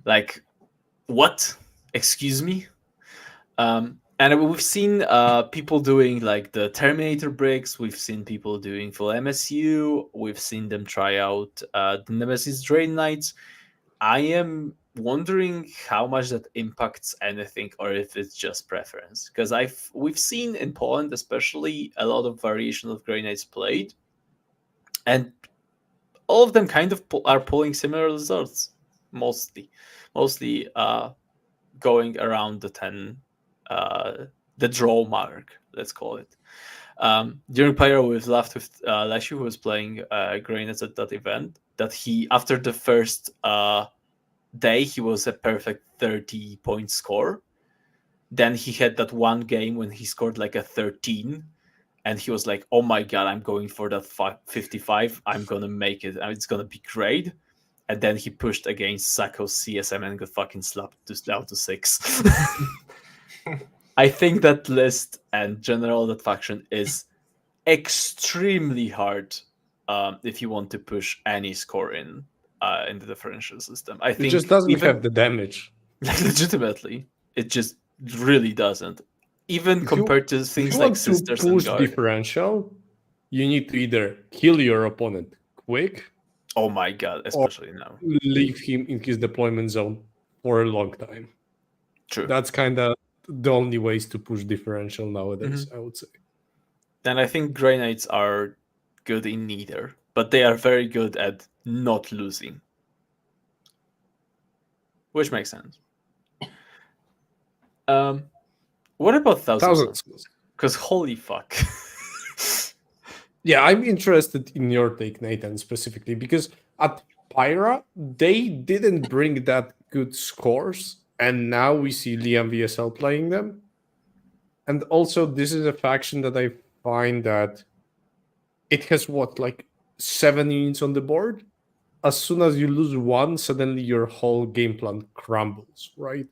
Like, what? Excuse me? And we've seen people doing like the Terminator bricks. We've seen people doing full MSU. We've seen them try out the Nemesis Drain Knights. I am wondering how much that impacts anything, or if it's just preference. Because we've seen in Poland, especially, a lot of variation of Grey Knights played, and all of them kind of are pulling similar results. Mostly going around the 10. The draw mark, let's call it. During Pyro, we've laughed with Leshu, who was playing Greynes at that event, that he, after the first day, he was a perfect 30-point score. Then he had that one game when he scored like a 13, and he was like, oh my god, I'm going for that 55, I'm gonna make it, and it's gonna be great. And then he pushed against Sako's CSM and got fucking slapped down to 6. I think that list and general that faction is extremely hard if you want to push any score in the differential system. I think it just doesn't have the damage. Like, legitimately, it just really doesn't. Even If compared to things you like want Sisters to and push Guard. differential, you need to either kill your opponent quick. Oh my god, especially now. Leave him in his deployment zone for a long time. True. That's kind of the only ways to push differential nowadays, I would say. And I think Grey Knights are good in neither, but they are very good at not losing. Which makes sense. What about Thousand Suns? Because holy fuck. Yeah, I'm interested in your take, Nathan, specifically, because at Pyra, they didn't bring that good scores, and now we see Liam VSL playing them. And also, this is a faction that I find that it has like 7 units on the board. As soon as you lose one, suddenly your whole game plan crumbles, right?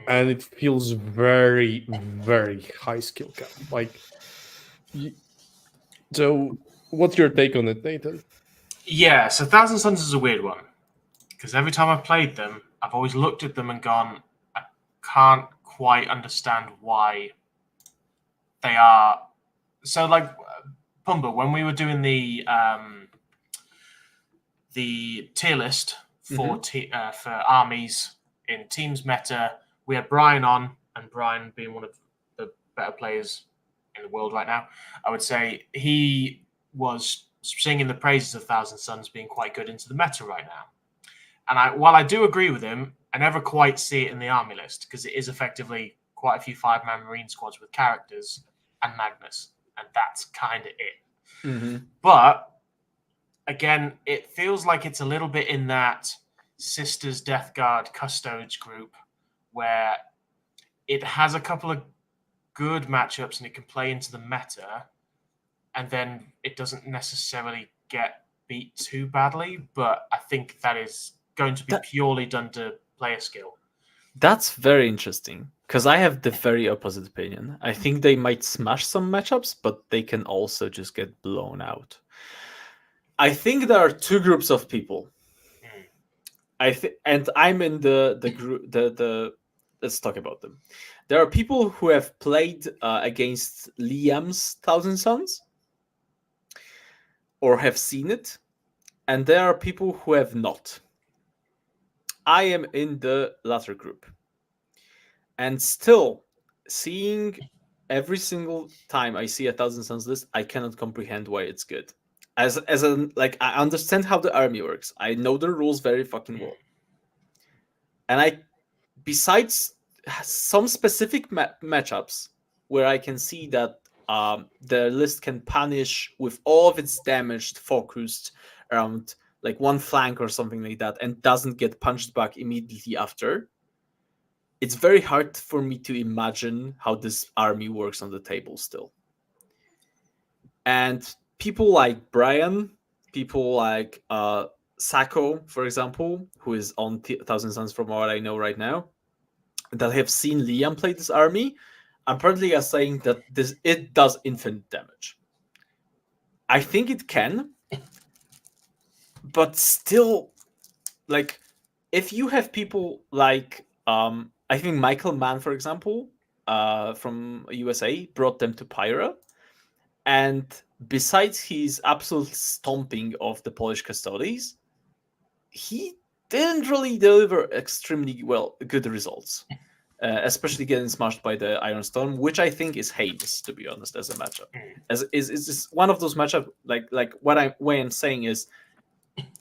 And it feels very, very high skill cap. Like, so what's your take on it, Nathan? Yeah, so Thousand Suns is a weird one, because every time I've played them, I've always looked at them and gone, I can't quite understand why they are. So, like, Pumba, when we were doing the tier list for for armies in Teams Meta, we had Brian on, and Brian being one of the better players in the world right now, I would say he was singing the praises of Thousand Suns being quite good into the meta right now. And while I do agree with him, I never quite see it in the army list, because it is effectively quite a few 5-man Marine squads with characters and Magnus, and that's kind of it. But again, it feels like it's a little bit in that Sisters, Death Guard, Custodes group, where it has a couple of good matchups and it can play into the meta, and then it doesn't necessarily get beat too badly. But I think that is going to be purely done to player skill. That's very interesting, because I have the very opposite opinion. I think they might smash some matchups, but they can also just get blown out. I think there are 2 groups of people. And I'm in the group. Let's talk about them. There are people who have played against Liam's Thousand Suns, or have seen it, and there are people who have not. I am in the latter group, and still seeing every single time I see a Thousand Suns list, I cannot comprehend why it's good. As a like, I understand how the army works. I know the rules very fucking well, and besides some specific matchups where I can see that the list can punish with all of its damage focused around like one flank or something like that, and doesn't get punched back immediately after. It's very hard for me to imagine how this army works on the table still. And people like Brian, people like Sacco, for example, who is on Thousand Suns from what I know right now, that have seen Liam play this army, apparently are saying that it does infinite damage. I think it can, but still, like, if you have people like I think Michael Mann, for example, from USA, brought them to Pyra, and besides his absolute stomping of the Polish Custodes, he didn't really deliver extremely good results. Especially getting smashed by the Iron Storm, which I think is heinous, to be honest, as a matchup. As is one of those matchups, like what I'm saying is,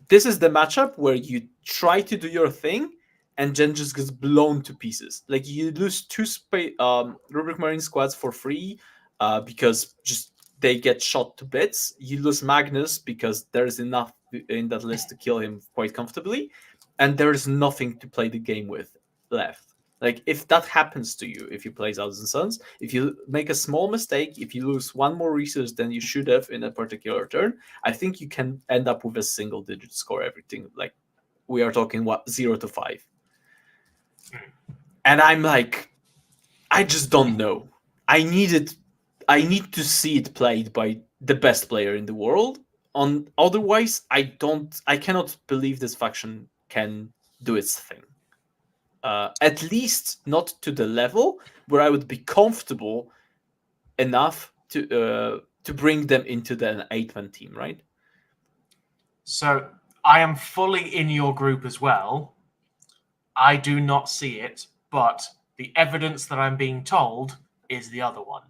this is the matchup where you try to do your thing and then just gets blown to pieces. Like, you lose two Rubric Marine squads for free because just they get shot to bits. You lose Magnus because there's enough in that list to kill him quite comfortably, and there's nothing to play the game with left. Like, if that happens to you, if you play Thousand Suns, if you make a small mistake, if you lose one more resource than you should have in a particular turn, I think you can end up with a single-digit score. Everything, like, we are talking 0 to 5, and I'm like, I just don't know. I need to see it played by the best player in the world. Otherwise, I cannot believe this faction can do its thing. At least not to the level where I would be comfortable enough to bring them into the 8-man team, right? So I am fully in your group as well. I do not see it, but the evidence that I'm being told is the other one,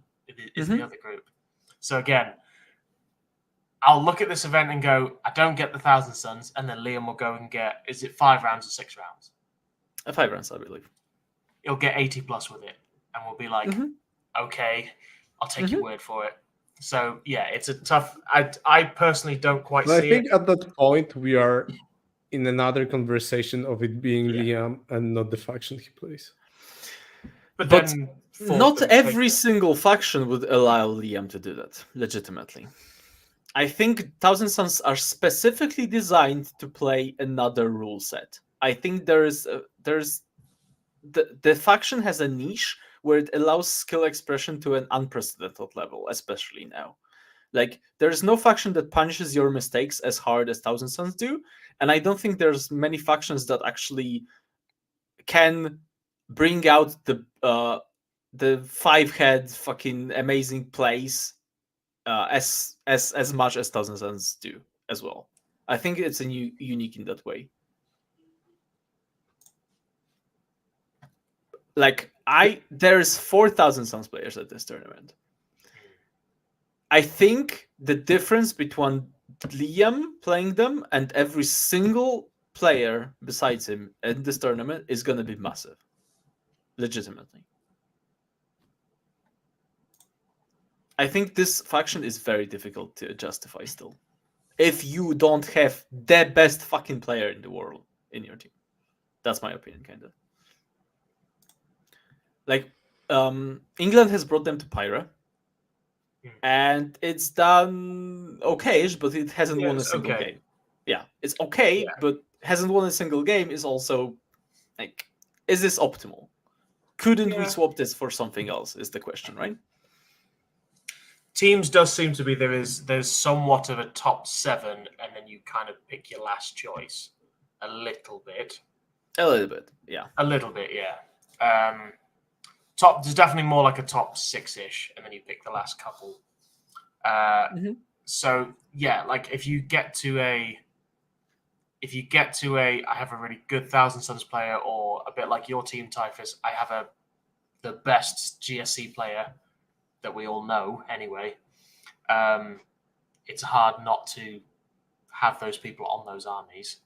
is the other group. So again, I'll look at this event and go, I don't get the Thousand Suns, and then Liam will go and get, is it 5 rounds or 6 rounds? 5 rounds, I believe. He'll get 80 plus with it, and we'll be like, okay, I'll take your word for it. So yeah, it's a tough. I personally don't quite see it. I think at that point we are in another conversation of it being Liam and not the faction he plays. But then not every single faction would allow Liam to do that legitimately. I think Thousand Suns are specifically designed to play another rule set. I think there's the faction has a niche where it allows skill expression to an unprecedented level, especially now. Like, there's no faction that punishes your mistakes as hard as Thousand Suns do, and I don't think there's many factions that actually can bring out the 5-head fucking amazing plays as much as Thousand Suns do as well. I think it's a unique in that way. Like, there's 4,000 Suns players at this tournament. I think the difference between Liam playing them and every single player besides him in this tournament is going to be massive. Legitimately. I think this faction is very difficult to justify still. If you don't have the best fucking player in the world in your team. That's my opinion, kind of. Like, England has brought them to Pyra, and it's done okay-ish, but it hasn't won a single game. Yeah, it's okay, but hasn't won a single game is also, like, is this optimal? Couldn't we swap this for something else is the question, right? Teams does seem to be there's somewhat of a top 7, and then you kind of pick your last choice a little bit. A little bit, yeah. A little bit, yeah. There's definitely more like a top 6-ish, and then you pick the last couple. So yeah, like if you get to a I have a really good Thousand Suns player, or a bit like your team, Typhus, I have the best GSC player. that we all know anyway, it's hard not to have those people on those armies.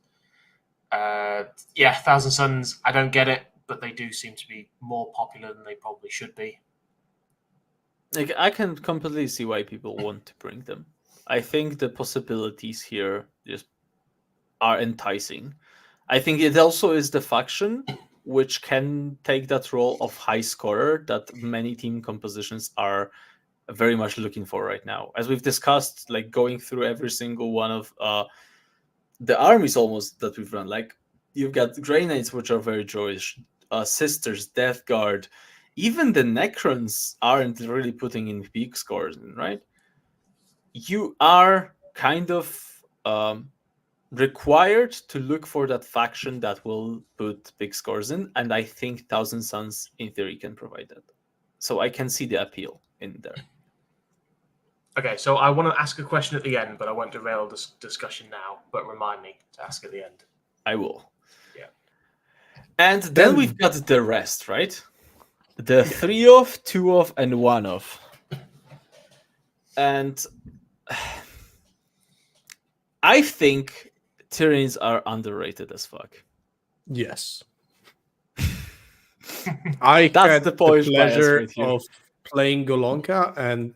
Thousand Suns, I don't get it, but they do seem to be more popular than they probably should be. Like, I can completely see why people want to bring them. I think the possibilities here just are enticing. I think it also is the faction which can take that role of high scorer that many team compositions are very much looking for right now. As we've discussed, like going through every single one of the armies almost that we've run, like you've got Grey Knights, which are very joyish, Sisters, Death Guard, even the Necrons aren't really putting in peak scores, right? You are kind of required to look for that faction that will put big scores in, and I think Thousand Suns in theory can provide that. So I can see the appeal in there. Okay, so I want to ask a question at the end, but I won't derail this discussion now, but remind me to ask at the end. I will. Yeah. And then we've got the rest, right? The 3 of, 2 of, and 1 of. And I think Tyranids are underrated as fuck. Yes. I That's had the point pleasure right here. of playing Golonka and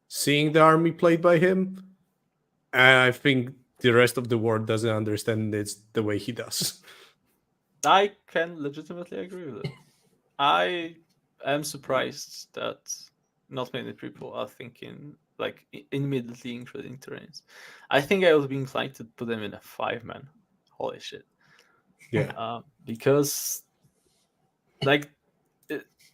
seeing the army played by him. And I think the rest of the world doesn't understand it the way he does. I can legitimately agree with it. I am surprised that not many people are thinking, like, immediately including Tyranids. I think I would be inclined to put them in a 5-man. Holy shit. Yeah. Because, like,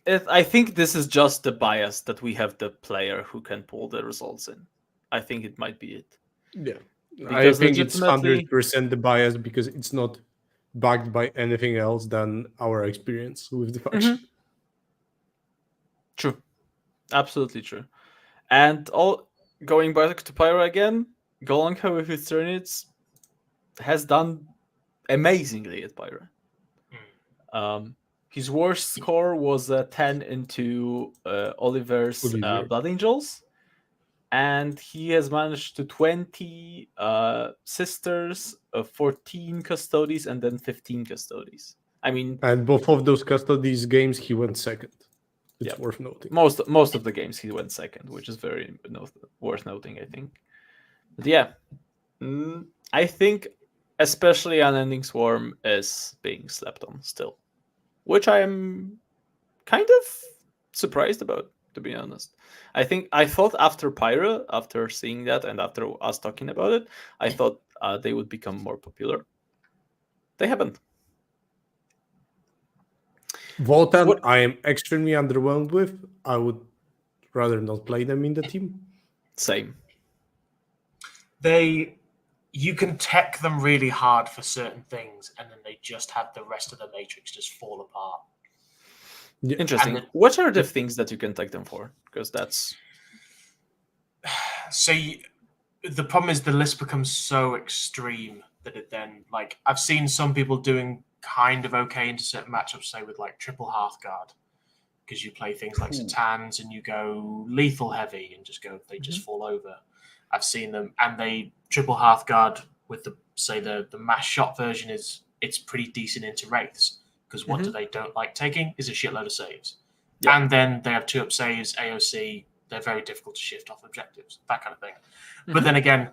I think this is just the bias that we have the player who can pull the results in. I think it might be it. Yeah. Because I think it's legitimately- 100% the bias because it's not backed by anything else than our experience with the faction. True. Absolutely true. And going back to Pyro again, Golonka with his Tyranids has done amazingly at Pyro. His worst score was a 10 into Oliver's Olivier. Blood Angels. And he has managed to 20 Sisters, 14 Custodes, and then 15 Custodes. I mean, And both of those Custodes games, he went second. It's Yep. worth noting. most of the games he went second, which is very worth noting, I think. But yeah, I think especially Unending Swarm is being slept on still, which I am kind of surprised about, to be honest. I thought after Pyro, after seeing that and after us talking about it, I thought they would become more popular. They haven't. Votann, I am extremely underwhelmed with. I would rather not play them in the team. Same. You can tech them really hard for certain things, and then they just have the rest of the matrix just fall apart. Yeah. Interesting. What are the things that you can take them for? Because that's... So the problem is the list becomes so extreme that it then, like, I've seen some people doing kind of okay into certain matchups, say with like triple Hearthguard, because you play things like Satans and you go lethal heavy and they just fall over. I've seen them, and they triple Hearthguard with the mass shot version it's pretty decent into Wraiths, because what they don't like taking is a shitload of saves. Yeah. And then they have 2-up saves, AOC, they're very difficult to shift off objectives, that kind of thing. But then again,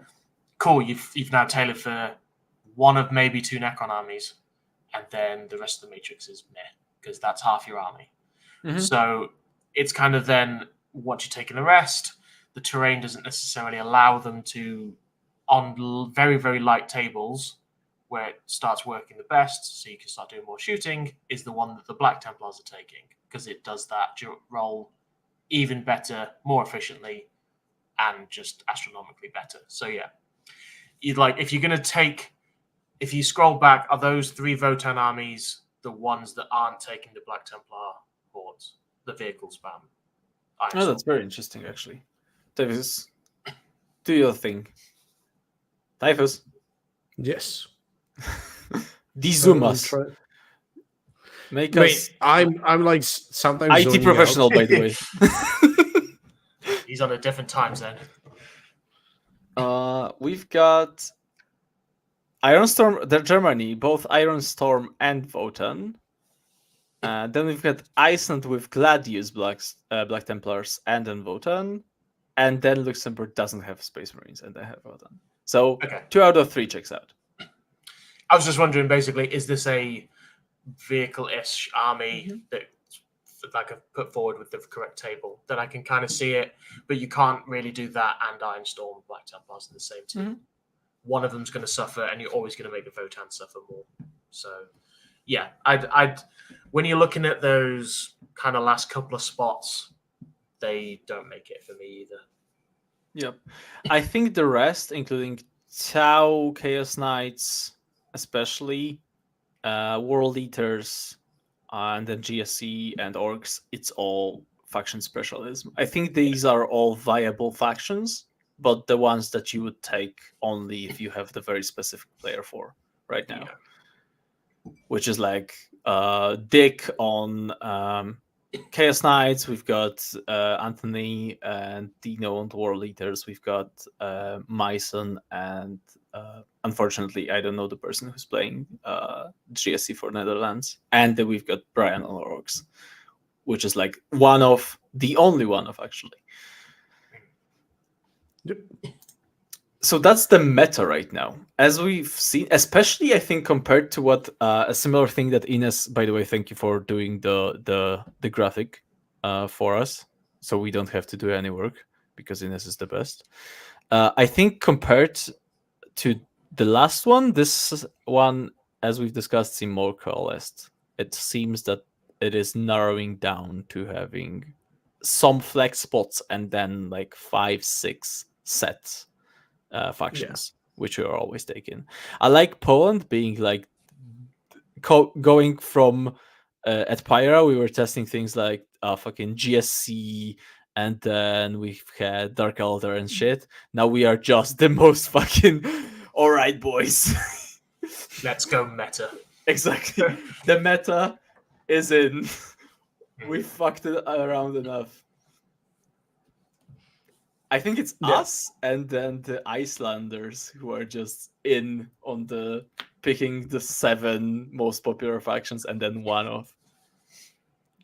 cool, you've now tailored for one of maybe 2 Necron armies, and then the rest of the matrix is meh, because that's half your army. So it's kind of then, once you take in the rest, the terrain doesn't necessarily allow them to, on very, very light tables, where it starts working the best, so you can start doing more shooting, is the one that the Black Templars are taking, because it does that role even better, more efficiently, and just astronomically better. So yeah, if you're going to take, if you scroll back, are those 3 Votann armies the ones that aren't taking the Black Templar hordes, the vehicle spam? Oh, that's very interesting, actually. Typhus, do your thing. Typhus. Yes. Dezoom us. Make us... I'm like sometimes IT zoning professional, out. by the way. on a different time zone. We've got Ironstorm, the Germany, both Ironstorm and Votann. Then we've got Iceland with Gladius Black Templars and then Votann. And then Luxembourg doesn't have Space Marines and they have Votann. So 2 out of 3 checks out. I was just wondering, basically, is this a vehicle-ish army that like I've put forward with the correct table, that I can kind of see it, but you can't really do that and Ironstorm Black Templars in the same team. One of them's going to suffer, and you're always going to make the Votann suffer more. So, yeah, I'd when you're looking at those kind of last couple of spots, they don't make it for me either. Yep. I think the rest, including Tau, Chaos Knights, especially, World Eaters, and then GSC and Orks, it's all faction specialism. I think these are all viable factions, but the ones that you would take only if you have the very specific player for right now. Which is like Dick on Chaos Knights, we've got Anthony and Dino on the World Eaters, we've got Myson, and unfortunately, I don't know the person who's playing GSC for Netherlands. And then we've got Brian on Orks, which is like the only one of actually. Yep. So that's the meta right now. As we've seen, especially I think compared to what a similar thing that Ines, by the way, thank you for doing the graphic for us, so we don't have to do any work because Ines is the best. I think compared to the last one, this one, as we've discussed, seems more coalesced. It seems that it is narrowing down to having some flex spots and then like 5-6 sets. Factions, which we are always taking. I like Poland being like going from at Pyra, we were testing things like fucking GSC, and then we've had Dark Eldar and shit. Now we are just the most fucking all right, boys. Let's go meta. Exactly. The meta is in. We fucked it around enough. I think it's us and then the Icelanders who are just in on the picking the 7 most popular factions and then one of.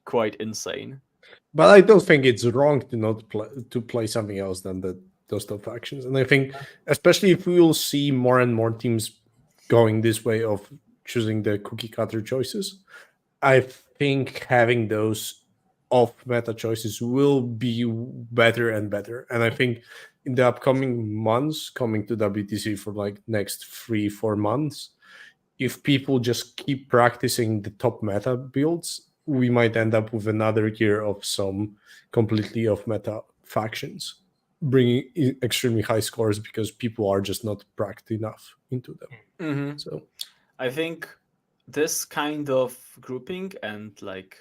Quite insane. But I don't think it's wrong to not play something else than those top factions. And I think, especially if we will see more and more teams going this way of choosing the cookie cutter choices, I think having those off-meta choices will be better and better. And I think in the upcoming months, coming to WTC for like next 3-4 months, if people just keep practicing the top meta builds, we might end up with another year of some completely off-meta factions, bringing extremely high scores because people are just not practiced enough into them. Mm-hmm. So I think this kind of grouping and like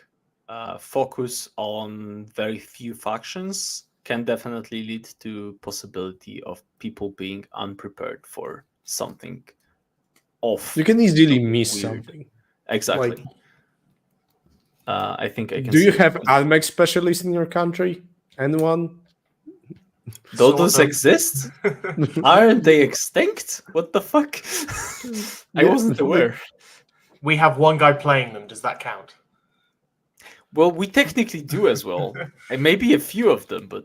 focus on very few factions can definitely lead to possibility of people being unprepared for something off. You can easily miss weird. something. Exactly. Like, I think I can. Do you have Almec specialists in your country? Anyone? Those exist? Aren't they extinct? What the fuck? I wasn't aware. We have one guy playing them. Does that count? Well, we technically do as well, and maybe a few of them, but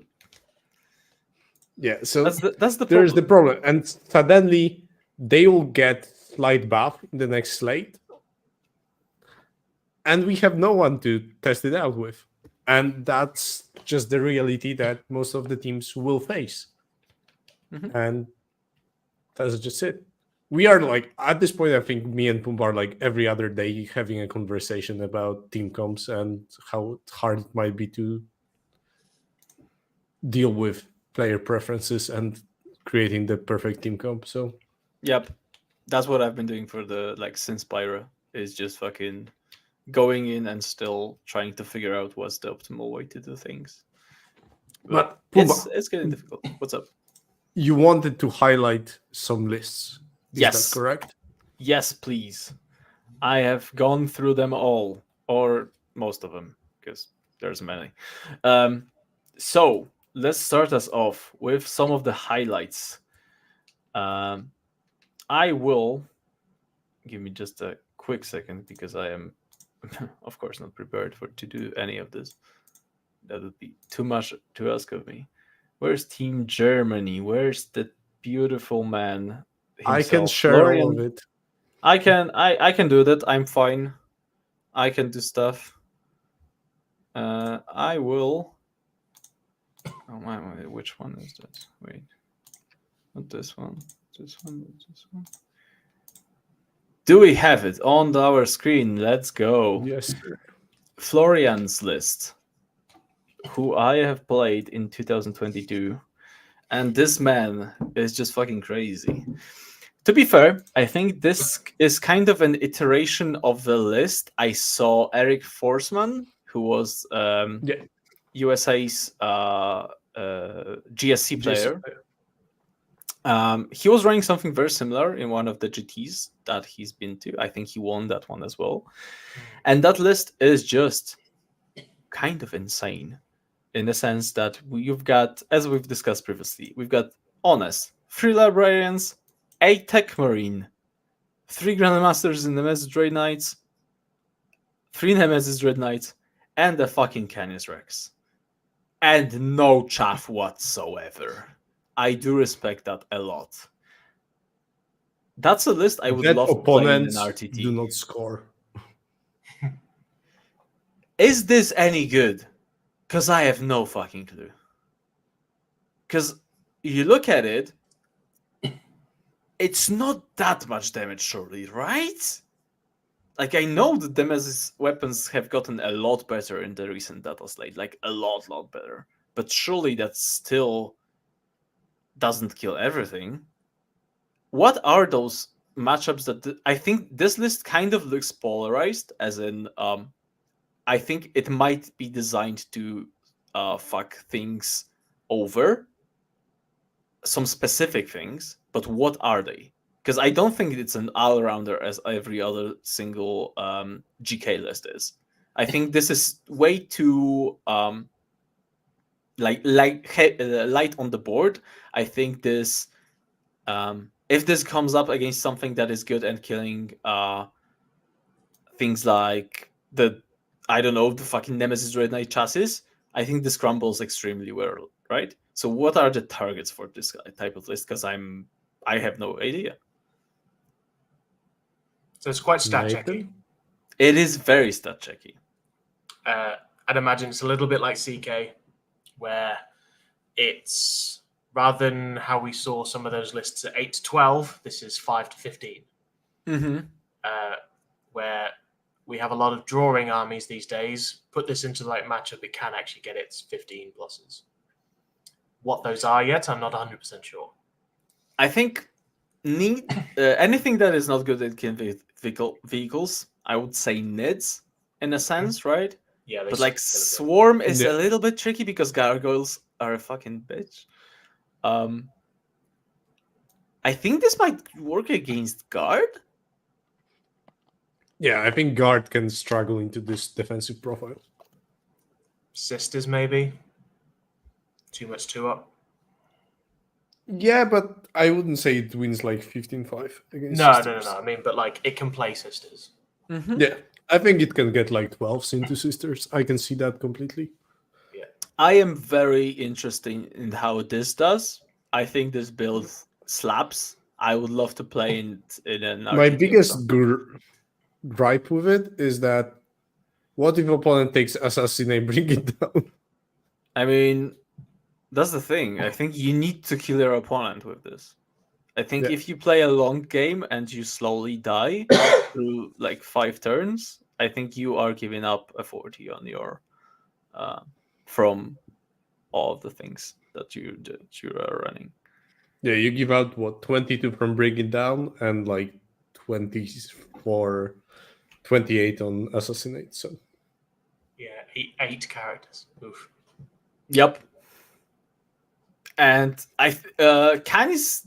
yeah. So that's the there's problem. the problem, and suddenly they will get slight buff in the next slate, and we have no one to test it out with, and that's just the reality that most of the teams will face, and that's just it. We are like, at this point, I think me and Pumba are like every other day having a conversation about team comps and how hard it might be to deal with player preferences and creating the perfect team comp. So, yep, that's what I've been doing for since Pyra, is just fucking going in and still trying to figure out what's the optimal way to do things. But Pumba, it's getting difficult. What's up? You wanted to highlight some lists. Yes. Is that correct? Yes, please. I have gone through them all, or most of them, because there's many. So let's start us off with some of the highlights. I will give me just a quick second because I am, of course, not prepared to do any of this. That would be too much to ask of me. Where's Team Germany? Where's the beautiful man himself? I can share all of it. I can do that. I'm fine. I can do stuff. I will. Oh my! Which one is this? Wait, not this one. This one. This one. Do we have it on our screen? Let's go. Yes, sir. Florian's list, who I have played in 2022, and this man is just fucking crazy. To be fair, I think this is kind of an iteration of the list. I saw Eric Forsman, who was USA's GSC player. He was running something very similar in one of the GTs that he's been to. I think he won that one as well. And that list is just kind of insane in the sense that you've got, as we've discussed previously, we've got Honest, 3 Librarians, 8 Tech Marine, 3 Grandmasters in Nemesis Dread Knights, 3 Nemesis Dread Knights, and a fucking Canis Rex. And no chaff whatsoever. I do respect that a lot. That's a list I would love to play in an RTT. Do not score. Is this any good? Because I have no fucking clue. Because you look at it, it's not that much damage, surely, right? Like, I know the Nemesis weapons have gotten a lot better in the recent data slate. Like, a lot better. But surely that still doesn't kill everything. What are those matchups that... I think this list kind of looks polarized, as in... I think it might be designed to fuck things over. Some specific things. But what are they? Because I don't think it's an all-rounder as every other single GK list is. I think this is way too light on the board. I think this, if this comes up against something that is good and killing things like the fucking Nemesis Dread Knight chassis, I think this crumbles extremely well, right? So what are the targets for this type of list? Because I have no idea. So it's quite stat checky. It is very stat checky. I'd imagine it's a little bit like CK, where it's rather than how we saw some of those lists at 8 to 12, this is 5 to 15. Mm-hmm. Where we have a lot of drawing armies these days. Put this into the right matchup, it can actually get its 15 pluses. What those are yet, I'm not 100% sure. I think anything that is not good at killing vehicles, I would say NIDs in a sense, right? Yeah, but like Swarm is a little bit tricky because gargoyles are a fucking bitch. I think this might work against Guard. Yeah, I think Guard can struggle into this defensive profile. Sisters, maybe. Too much 2-up. Yeah, but I wouldn't say it wins like 15-5 against No. Sisters. I mean, but like it can play Sisters. Mm-hmm. Yeah, I think it can get like 12s into Sisters. I can see that completely. Yeah, I am very interested in how this does. I think this build slaps. I would love to play in an My RTT biggest gripe with it is that what if opponent takes Assassinate, bring it down? I mean, that's the thing. I think you need to kill your opponent with this. I think if you play a long game and you slowly die through like 5 turns, I think you are giving up a 40 on your from all of the things that you are running. Yeah, you give out what 22 from bring it down and like 24, 28 on Assassinate. So yeah, 8 characters. Oof. Yep. And Canis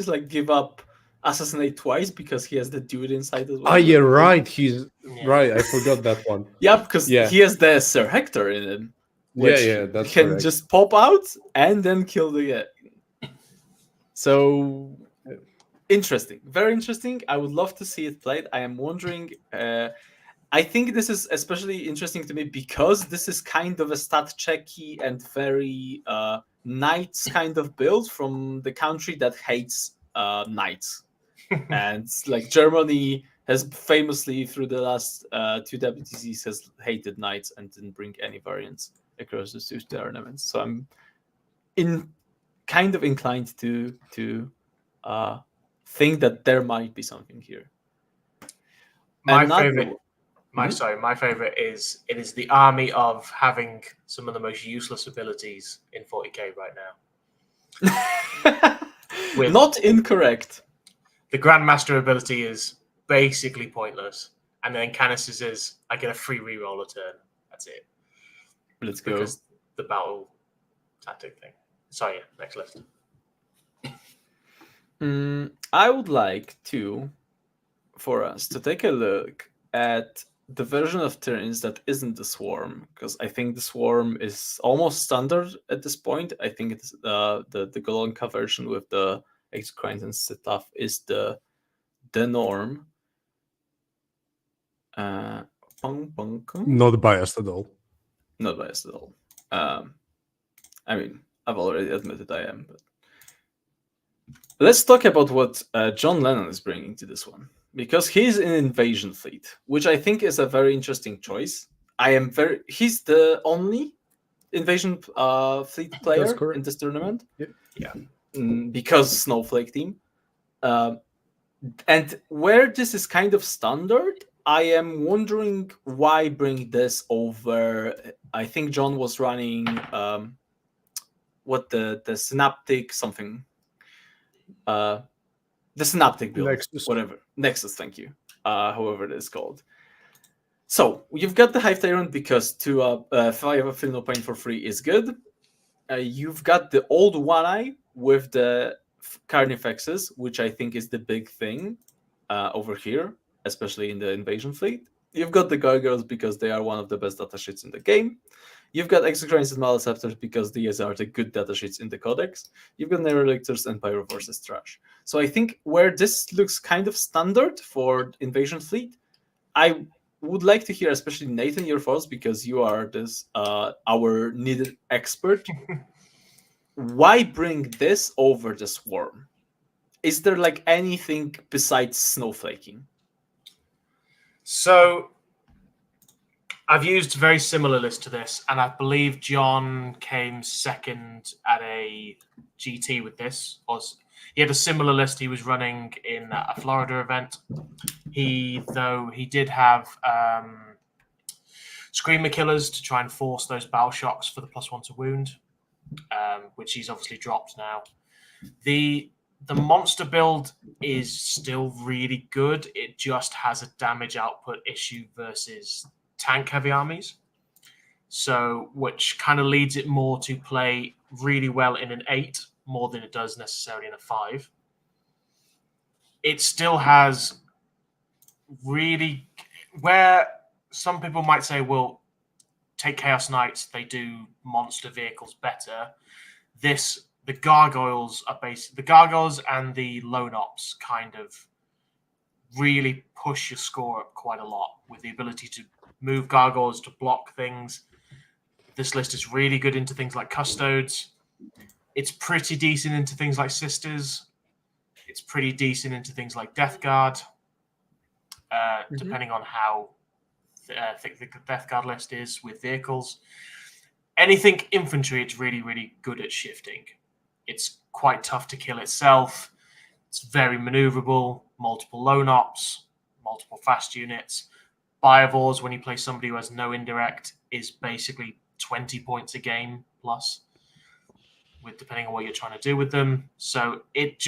like give up Assassinate twice because he has the dude inside as well. Oh, yeah, right. He's right. I forgot that one. Yeah, because he has the Sir Hector in him. which that's can correct. just pop out and then kill the guy. So interesting, very interesting. I would love to see it played. I am wondering. I think this is especially interesting to me because this is kind of a stat checky and very knights kind of build from the country that hates knights. And like Germany has famously through the last two WTCs has hated knights and didn't bring any variants across the two tournaments. So I'm kind of inclined to think that there might be something here. My Another favorite. My favorite is it is the army of having some of the most useless abilities in 40k right now. With Not incorrect. the Grandmaster ability is basically pointless, and then Canis's is I get a free reroll a turn. That's it. Let's go. Because the battle tactic thing. Sorry, next list. I would like for us to take a look at the version of Tyranids that isn't the Swarm, because I think the Swarm is almost standard at this point. I think it's the Golonka version with the Exocrines and stuff is the norm. Not biased at all. Not biased at all. I mean, I've already admitted I am, but let's talk about what John Lennon is bringing to this one, because he's in Invasion Fleet, which I think is a very interesting choice. He's the only Invasion Fleet player in this tournament. Yeah. Because Snowflake team. And where this is kind of standard, I am wondering why bring this over. I think John was running the Synaptic something. The Synaptic build, whatever. Nexus, thank you. However it is called. So you've got the Hive Tyrant because to feel no pain for free is good. You've got the old One Eye with the Carnifexes, which I think is the big thing over here, especially in the Invasion Fleet. You've got the Gargoyles because they are one of the best datasheets in the game. You've got Exocrines and Maleceptors because these are the good datasheets in the Codex. You've got Neurolictors and Pyroforce is trash. So I think where this looks kind of standard for Invasion Fleet, I would like to hear, especially Nathan, your thoughts, because you are this our needed expert. Why bring this over the Swarm? Is there like anything besides snowflaking? So I've used a very similar list to this, and I believe John came second at a GT with this. He had a similar list he was running in a Florida event. He did have Screamer Killers to try and force those battle shocks for the +1 to wound, which he's obviously dropped now. The monster build is still really good. It just has a damage output issue versus tank heavy armies. So, which kind of leads it more to play really well in an 8 more than it does necessarily in a 5. It still has really where some people might say, well, take Chaos Knights, they do monster vehicles better. The Gargoyles are the Gargoyles and the Lone Ops kind of really push your score up quite a lot with the ability to move Gargoyles to block things. This list is really good into things like Custodes. It's pretty decent into things like Sisters. It's pretty decent into things like Death Guard, depending on how thick the Death Guard list is with vehicles. Anything infantry, it's really, really good at shifting. It's quite tough to kill itself. It's very maneuverable, multiple lone ops, multiple fast units. Biovores, when you play somebody who has no indirect, is basically 20 points a game plus, with depending on what you're trying to do with them. So it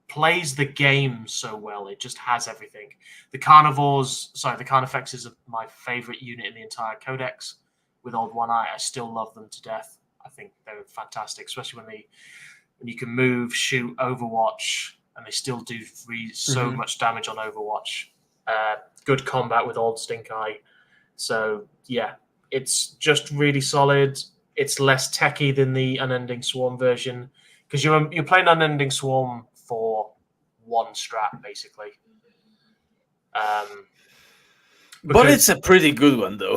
plays the game so well. It just has everything. The Carnifexes are my favorite unit in the entire Codex. With Old One Eye, I still love them to death. I think they're fantastic, especially when you can move, shoot, Overwatch, and they still do so much damage on Overwatch. Good combat with Old Stink Eye. So yeah, It's just really solid. It's less techy than the Unending Swarm version because you're playing Unending Swarm for one strat basically. But it's a pretty good one, though.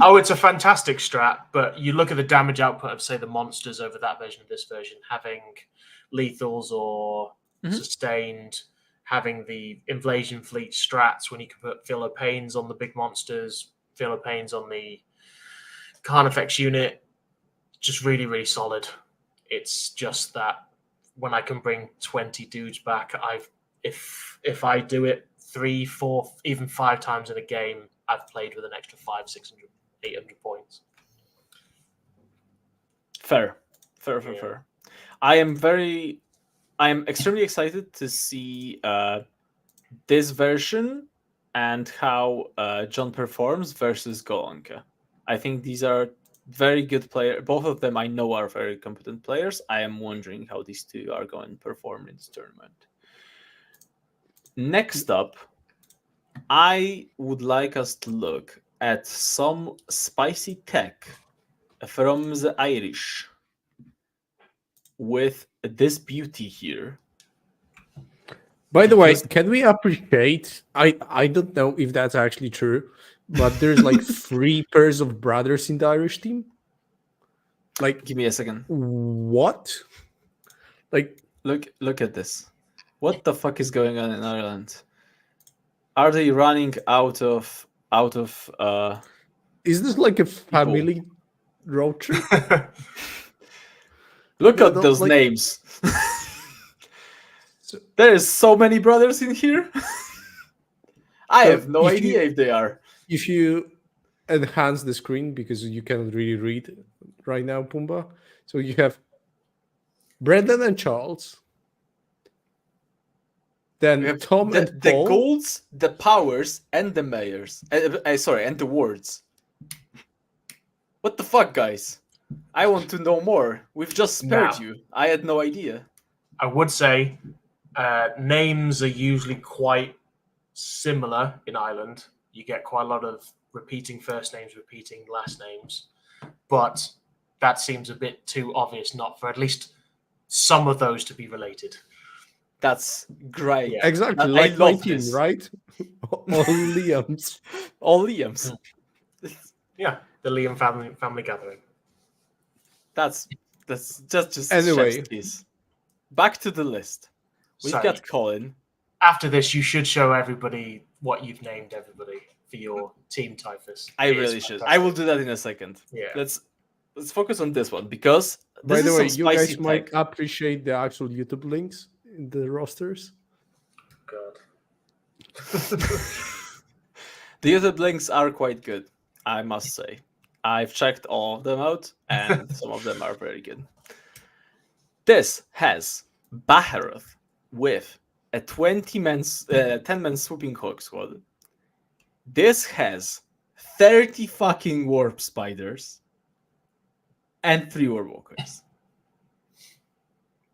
Oh, it's a fantastic strat, but you look at the damage output of, say, the monsters over that version of this version, having lethals or sustained, having the Invasion Fleet strats when you can put Philopanes on the big monsters, Philopanes on the Carnifex unit, just really, really solid. It's just that when I can bring 20 dudes back, if I do it 3, 4, even 5 times in a game, I've played with an extra 500, 600, 800 points. Fair. I am extremely excited to see this version and how John performs versus Golonka. I think these are very good players. Both of them I know are very competent players. I am wondering how these two are going to perform in this tournament. Next up, I would like us to look at some spicy tech from the Irish with this beauty here. By the way, can we appreciate? I don't know if that's actually true, but there's like 3 pairs of brothers in the Irish team. Like, give me a second. What? Like, look at this. What the fuck is going on in Ireland? Are they running out of is this like a family road trip? Look at those names. There is so many brothers in here. I have no idea if they are. If you enhance the screen, because you cannot really read right now, Pumba. So you have Brendan and Charles. Then Tom and Paul. The Golds, the Powers, and the Mayors. And the Wards. What the fuck, guys? I want to know more. We've just spared you. I had no idea. I would say names are usually quite similar in Ireland. You get quite a lot of repeating first names, repeating last names. But that seems a bit too obvious not for at least some of those to be related. That's great. Yeah. Exactly. Like my team, right? All Liams. All Liams. Yeah, the Liam family gathering. That's just anyway. Back to the list. We've got Colin. After this, you should show everybody what you've named everybody for your team Typhus. I really should. I will do that in a second. Yeah. Let's focus on this one because by the way, you guys might appreciate the actual YouTube links in the rosters. God. The YouTube links are quite good, I must say. I've checked all of them out, and some of them are very good. This has Baharoth with a 10-man swooping hawk squad. This has 30 fucking warp spiders and 3 warwalkers.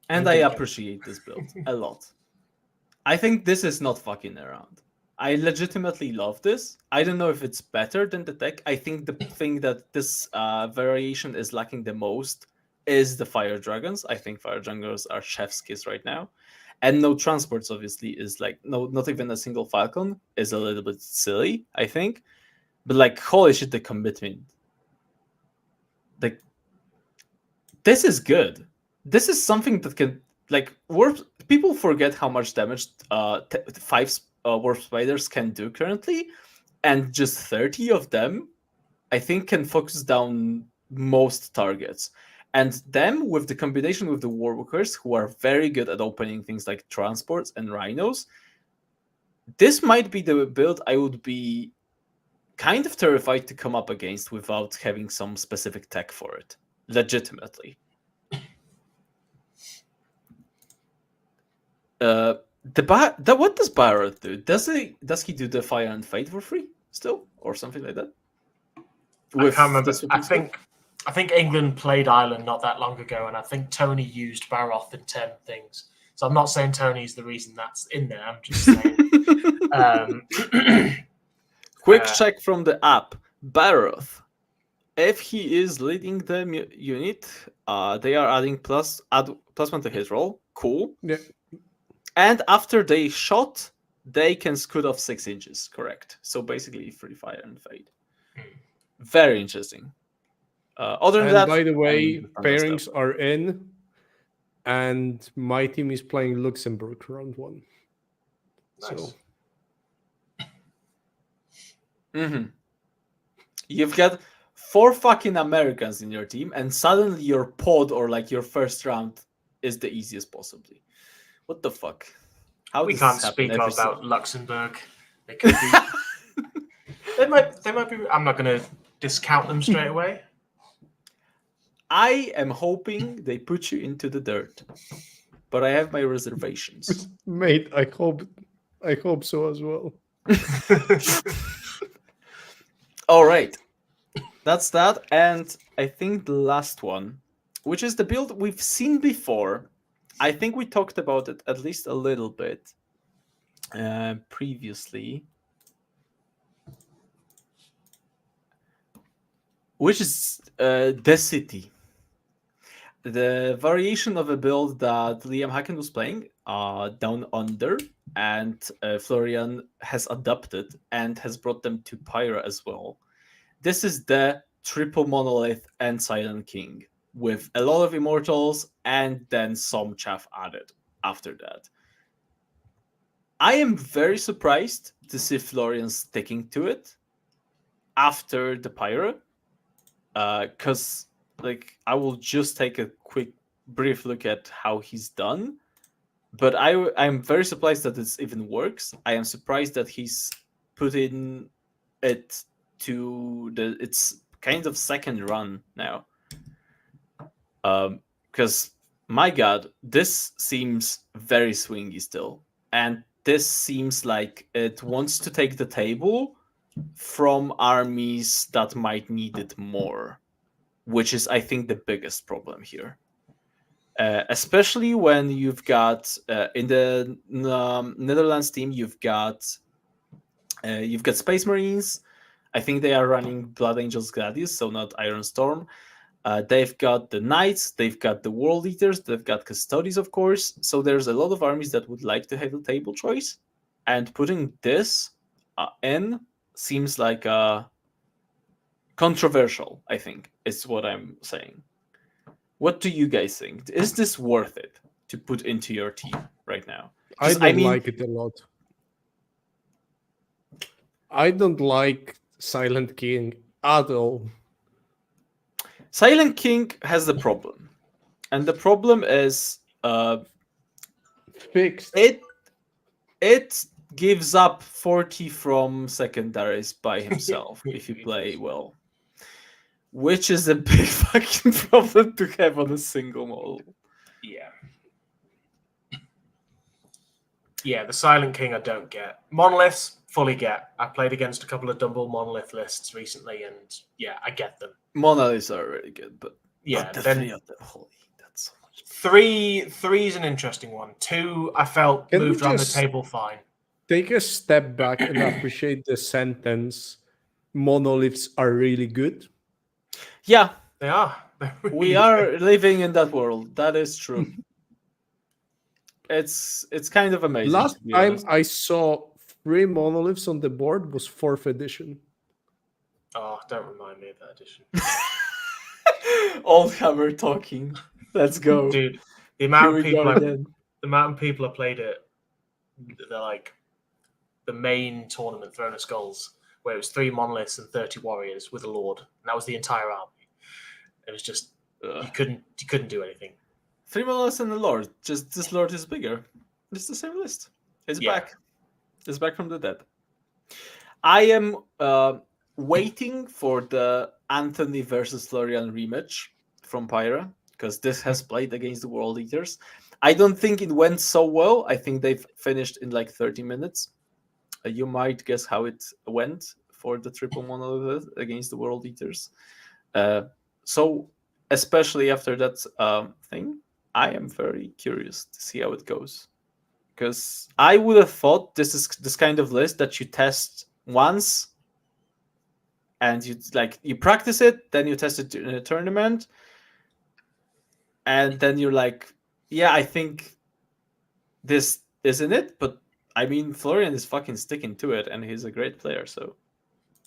And I appreciate this build a lot. I think this is not fucking around. I legitimately love this. I don't know if it's better than the tech. I think the thing that this variation is lacking the most is the fire dragons. I think fire dragons are chef's kiss right now. And no transports, obviously, is like, no, not even a single falcon is a little bit silly, I think. But like, holy shit, the commitment. Like, this is good. This is something that can, like, people forget how much damage 5 warp spiders can do currently. And just 30 of them, I think, can focus down most targets. And them, with the combination with the warwalkers, who are very good at opening things like transports and rhinos, this might be the build I would be kind of terrified to come up against without having some specific tech for it. Legitimately. What does Baharoth do? Does he do the fire and fate for free still, or something like that? I can't remember. I think England played Ireland not that long ago, and I think Tony used Baharoth in 10 things. So I'm not saying Tony's the reason that's in there. I'm just saying. Quick check from the app. Baharoth if he is leading the unit, they are adding +1 to his roll. Cool. Yeah. And after they shot, they can scoot off 6 inches. Correct. So basically, free fire and fade. Very interesting. Other than And that, by the way, the standard pairings stuff. are in, and my team is playing Luxembourg round 1. Nice. So you've got 4 fucking Americans in your team, and suddenly your pod or like your first round is the easiest possibly. What the fuck? How We does can't this happen speak every about Luxembourg. They could be. They might be. I'm not going to discount them straight away. I am hoping they put you into the dirt, but I have my reservations. Mate, I hope so as well. All right, that's that, and I think the last one, which is the build we've seen before. I think we talked about it at least a little bit previously, which is the city. The variation of a build that Liam Hacken was playing down under, and Florian has adapted and has brought them to Pyra as well. This is the triple monolith and Silent King with a lot of immortals and then some chaff added after that. I am very surprised to see Florian sticking to it after the Pyra, because like I will just take a quick brief look at how he's done, but I'm very surprised that this even works. I am surprised that he's put in it to its kind of second run now, because my god, this seems very swingy still, and this seems like it wants to take the table from armies that might need it more, which is, I think, the biggest problem here. Especially when you've got in the Netherlands team, you've got Space Marines. I think they are running Blood Angels Gladius, so not Iron Storm. They've got the Knights, they've got the World Eaters, they've got Custodes, of course. So there's a lot of armies that would like to have a table choice, and putting this in seems like controversial, I think, is what I'm saying. What do you guys think? Is this worth it to put into your team right now? I don't like it a lot. I don't like Silent King at all. Silent King has a problem, and the problem is Fixed. It gives up 40 from secondaries by himself if you play well, which is a big fucking problem to have on a single model. Yeah, the Silent King I don't get. Monoliths, fully get. I played against a couple of double monolith lists recently, and yeah, I get them. Monoliths are really good, but yeah, not the then 3 of them. Holy, that's so much. Three is an interesting one. 2, I felt Can we moved around the just table fine. Take a step back and appreciate the sentence. Monoliths are really good. Yeah, They are. we are living in that world. That is true. It's kind of amazing. Last to be time honest. I saw 3 monoliths on the board was 4th edition. Oh, don't remind me of that edition. Old Hammer talking. Let's go. Dude, the amount of people again. the amount of people I played it, they're like the main tournament, Throne of Skulls, where it was 3 monoliths and 30 warriors with a lord, and that was the entire army. It was just you couldn't do anything. 3 monoliths and the Lord. Just this Lord is bigger. It's the same list. It's back. It's back from the dead. I am waiting for the Anthony versus Florian rematch from Pyra, because this has played against the World Eaters. I don't think it went so well. I think they've finished in like 30 minutes. You might guess how it went for the triple monolith against the World Eaters. So, especially after that thing, I am very curious to see how it goes. Because I would have thought this is this kind of list that you test once and you practice it, then you test it in a tournament, and then you're like, yeah, I think this isn't it, but I mean, Florian is fucking sticking to it, and he's a great player, so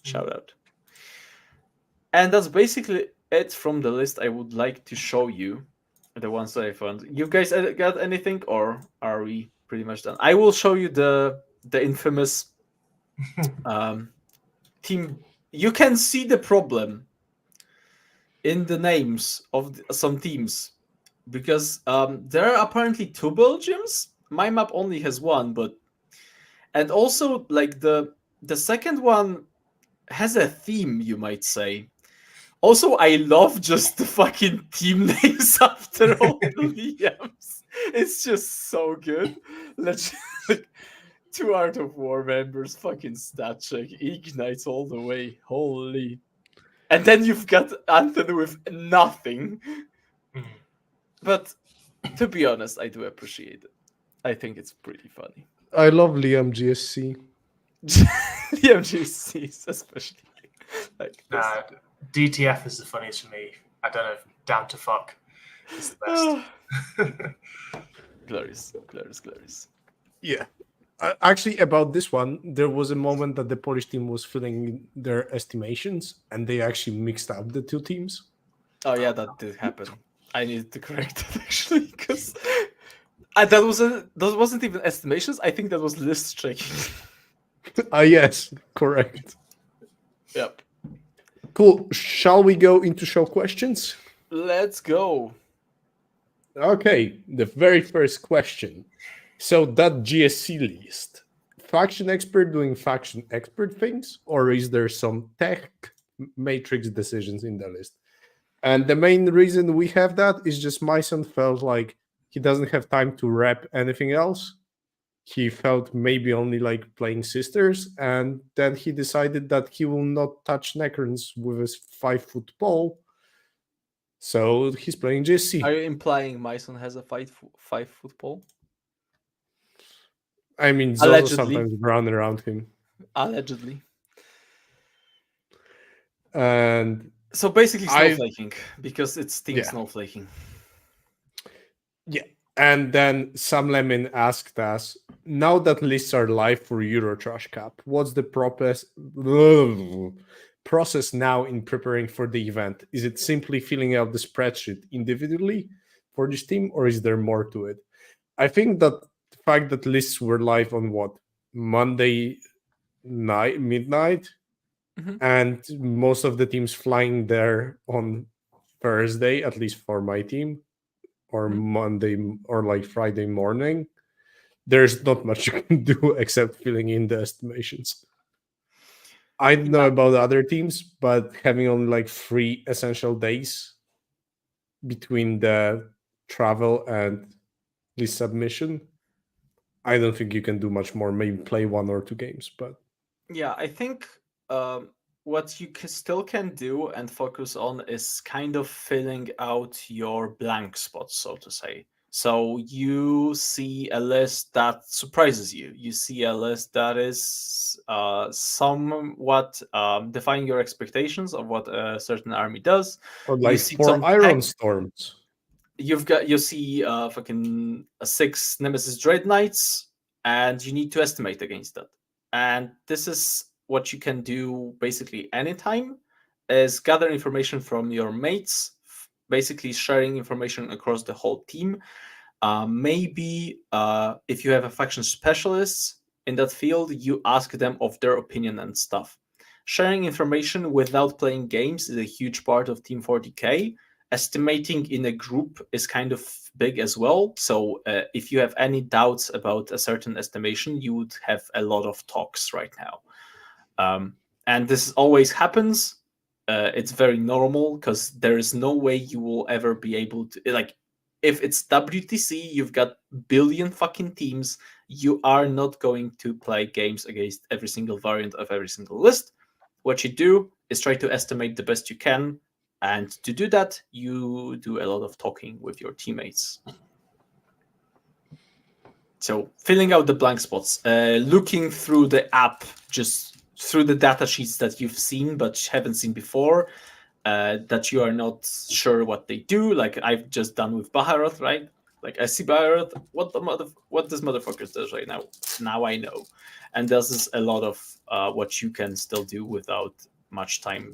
shout out. And that's basically it from the list I would like to show you, the ones that I found. You guys got anything, or are we pretty much done? I will show you the infamous team. You can see the problem in the names of some teams, because there are apparently 2 Belgiums. My map only has 1, and also like the second one has a theme, you might say. Also, I love just the fucking team names after all the VMs. It's just so good. Let's like 2 Art of War members, fucking stat check, ignites all the way. Holy. And then you've got Anthony with nothing. But to be honest, I do appreciate it. I think it's pretty funny. I love Liam GSC. The MGCs, especially. Like this. DTF is the funniest for me. I don't know. Down to fuck is the best. Glorious. Yeah. Actually, about this one, there was a moment that the Polish team was filling their estimations, and they actually mixed up the 2 teams. Oh yeah, that did happen. I needed to correct it actually, because that wasn't even estimations. I think that was list checking. Yes, correct. Yep. Cool. Shall we go into show questions? Let's go. Okay, the very first question. So that GSC list, faction expert doing faction expert things, or is there some tech matrix decisions in the list? And the main reason we have that is just Myson felt like he doesn't have time to rep anything else. He felt maybe only like playing sisters, and then he decided that he will not touch Necrons with his 5-foot pole. So he's playing GSC. Are you implying Myson has a 5-foot pole? I mean, Zozo Allegedly. sometimes run around him. Allegedly. And so basically snowflaking, because it's team snowflaking. Yeah. And then Sam Lemon asked us, now that lists are live for Eurotrash Cup, what's the process now in preparing for the event? Is it simply filling out the spreadsheet individually for this team, or is there more to it? I think that the fact that lists were live on Monday night, midnight, and most of the teams flying there on Thursday, at least for my team, or Monday or like Friday morning, there's not much you can do except filling in the estimations. I don't know about other teams, but having only like 3 essential days between the travel and the submission, I don't think you can do much more. Maybe play 1 or 2 games, but yeah, I think what you still can do and focus on is kind of filling out your blank spots, so to say. So you see a list that surprises you. You see a list that is somewhat defying your expectations of what a certain army does. or like 4 Iron Storms. You see fucking 6 Nemesis Dread Knights, and you need to estimate against that. And this is what you can do basically anytime, is gather information from your mates, basically sharing information across the whole team. Maybe if you have a faction specialist in that field, you ask them of their opinion and stuff. Sharing information without playing games is a huge part of Team 40K. Estimating in a group is kind of big as well. So if you have any doubts about a certain estimation, you would have a lot of talks right now. And this always happens. It's very normal, because there is no way you will ever be able to, like, if it's WTC, you've got billion fucking teams, you are not going to play games against every single variant of every single list. What you do is try to estimate the best you can, and to do that, you do a lot of talking with your teammates. So filling out the blank spots, looking through the app just through the data sheets that you've seen but haven't seen before, that you are not sure what they do. Like I've just done with Baharoth, right? Like I see Baharoth, what this motherfucker does right now. Now I know, and there's a lot of what you can still do without much time.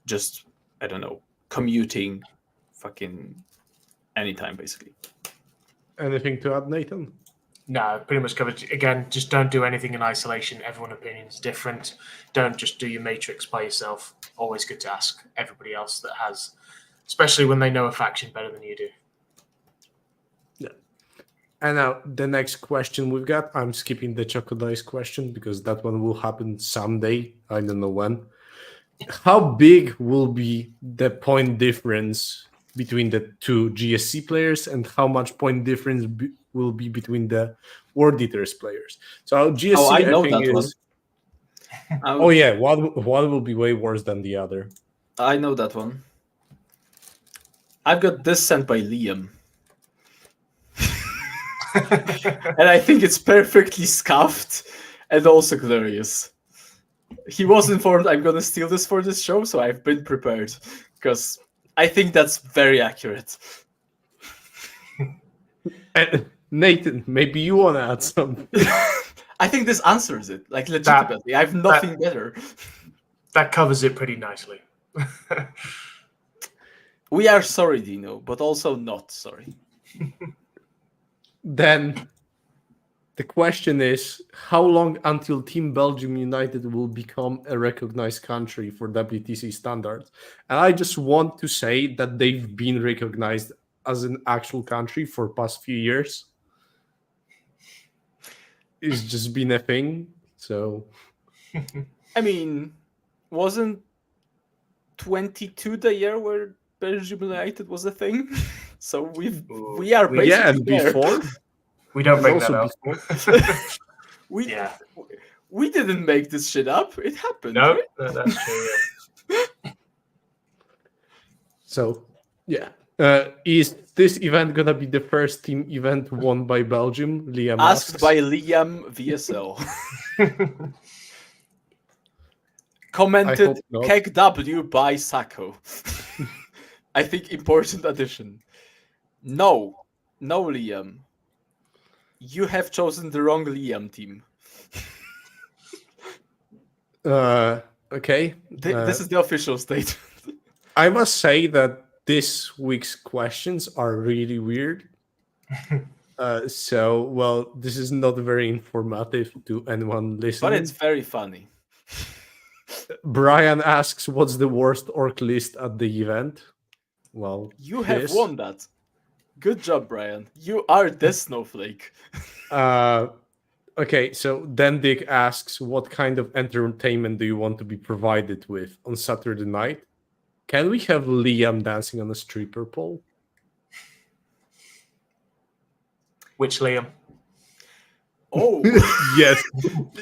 Just I don't know, commuting, fucking anytime basically. Anything to add, Nathan? No, pretty much covered. Again, just don't do anything in isolation. Everyone's opinion is different. Don't just do your matrix by yourself. Always good to ask everybody else that has, especially when they know a faction better than you do. Yeah. And now the next question we've got, I'm skipping the Chocodice question because that one will happen someday. I don't know when. How big will be the point difference between the two GSC players, and how much point difference will be between the World Eaters players? So GSC, I know think that is. one. Oh yeah, one will be way worse than the other. I know that one. I've got this sent by Liam. And I think it's perfectly scuffed and also glorious. He was informed I'm going to steal this for this show, so I've been prepared. Because I think that's very accurate. And Nathan, maybe you want to add something. I think this answers it. Like, legitimately. I have nothing better. That covers it pretty nicely. We are sorry, Dino, but also not sorry. Then the question is, how long until Team Belgium United will become a recognized country for WTC standards? And I just want to say that they've been recognized as an actual country for past few years. It's just been a thing. So, I mean, wasn't 22 the year where Belgium United was a thing? So we are basically and there. before. We don't And bring that also up. We didn't make this shit up. It happened. No, right? no, that's true. Yeah. So, yeah. Is this event gonna be the first team event won by Belgium? Liam Asked asks. by Liam VSL. Commented not. Keg W by Sacco. I think important addition. No, Liam. You have chosen the wrong Liam team. Okay. This is the official statement. I must say that this week's questions are really weird. This is not very informative to anyone listening. But it's very funny. Brian asks, what's the worst orc list at the event? Well, you have won that. Good job, Brian. You are the snowflake. Okay, so then Dick asks, what kind of entertainment do you want to be provided with on Saturday night? Can we have Liam dancing on a stripper pole? Which Liam? Oh. Yes.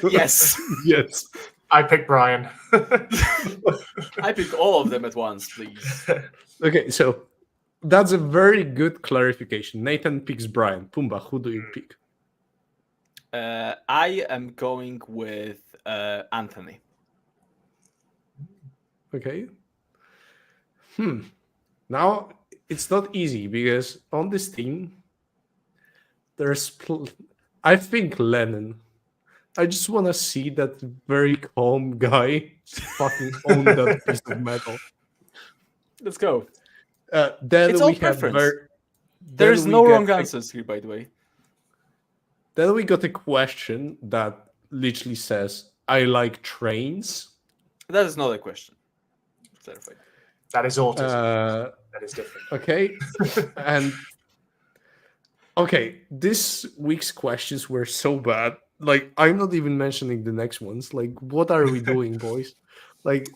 Yes. Yes. I pick Brian. I pick all of them at once, please. Okay, so that's a very good clarification. Nathan picks Brian. Pumba, who do you pick? I am going with Anthony. Okay. Now, it's not easy because on this team, there's, I think, Lennon. I just want to see that very calm guy just fucking own that piece of metal. Let's go. Then it's we all have preference. There is no wrong answers here, by the way. Then we got a question that literally says, I like trains. That is not a question. Clarify. That is autism. That is different. Okay. And okay, this week's questions were so bad. Like, I'm not even mentioning the next ones. Like, what are we doing, boys? Like,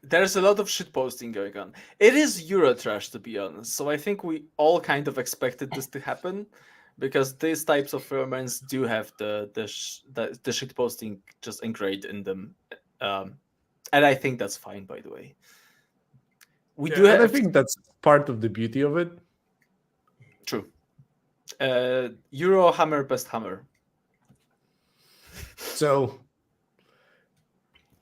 there's a lot of shit posting going on. It is Eurotrash, to be honest. So I think we all kind of expected this to happen, because these types of romance do have the shit posting just ingrained in them, and I think that's fine. By the way, we do have. I think that's part of the beauty of it. True. Euro hammer, best hammer. So,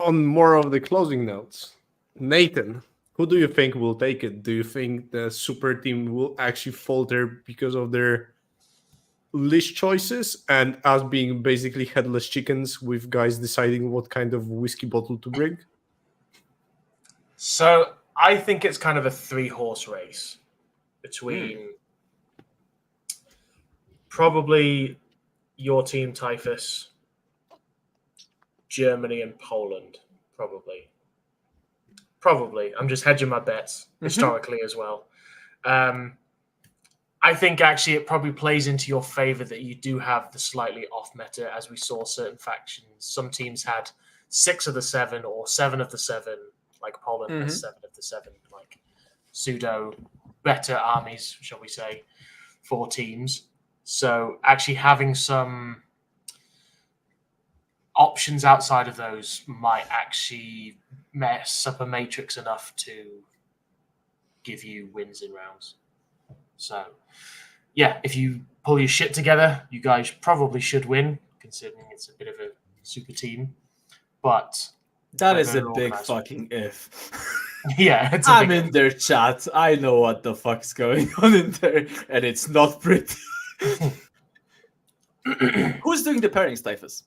on more of the closing notes, Nathan, who do you think will take it? Do you think the super team will actually falter because of their list choices and us being basically headless chickens with guys deciding what kind of whiskey bottle to bring? So I think it's kind of a 3-horse race between probably your team, Typhus, Germany, and Poland. Probably. I'm just hedging my bets historically as well. I think actually it probably plays into your favor that you do have the slightly off meta, as we saw certain factions. Some teams had 6 of the 7 or 7 of the 7, like Poland has 7 of the 7, like pseudo better armies, shall we say, for teams. So actually having some options outside of those might actually mess up a matrix enough to give you wins in rounds. So, yeah, if you pull your shit together, you guys probably should win, considering it's a bit of a super team. But that is a big fucking if. Yeah, it's I'm in their chat. I know what the fuck's going on in there, and it's not pretty. Who's doing the pairings, Typhus?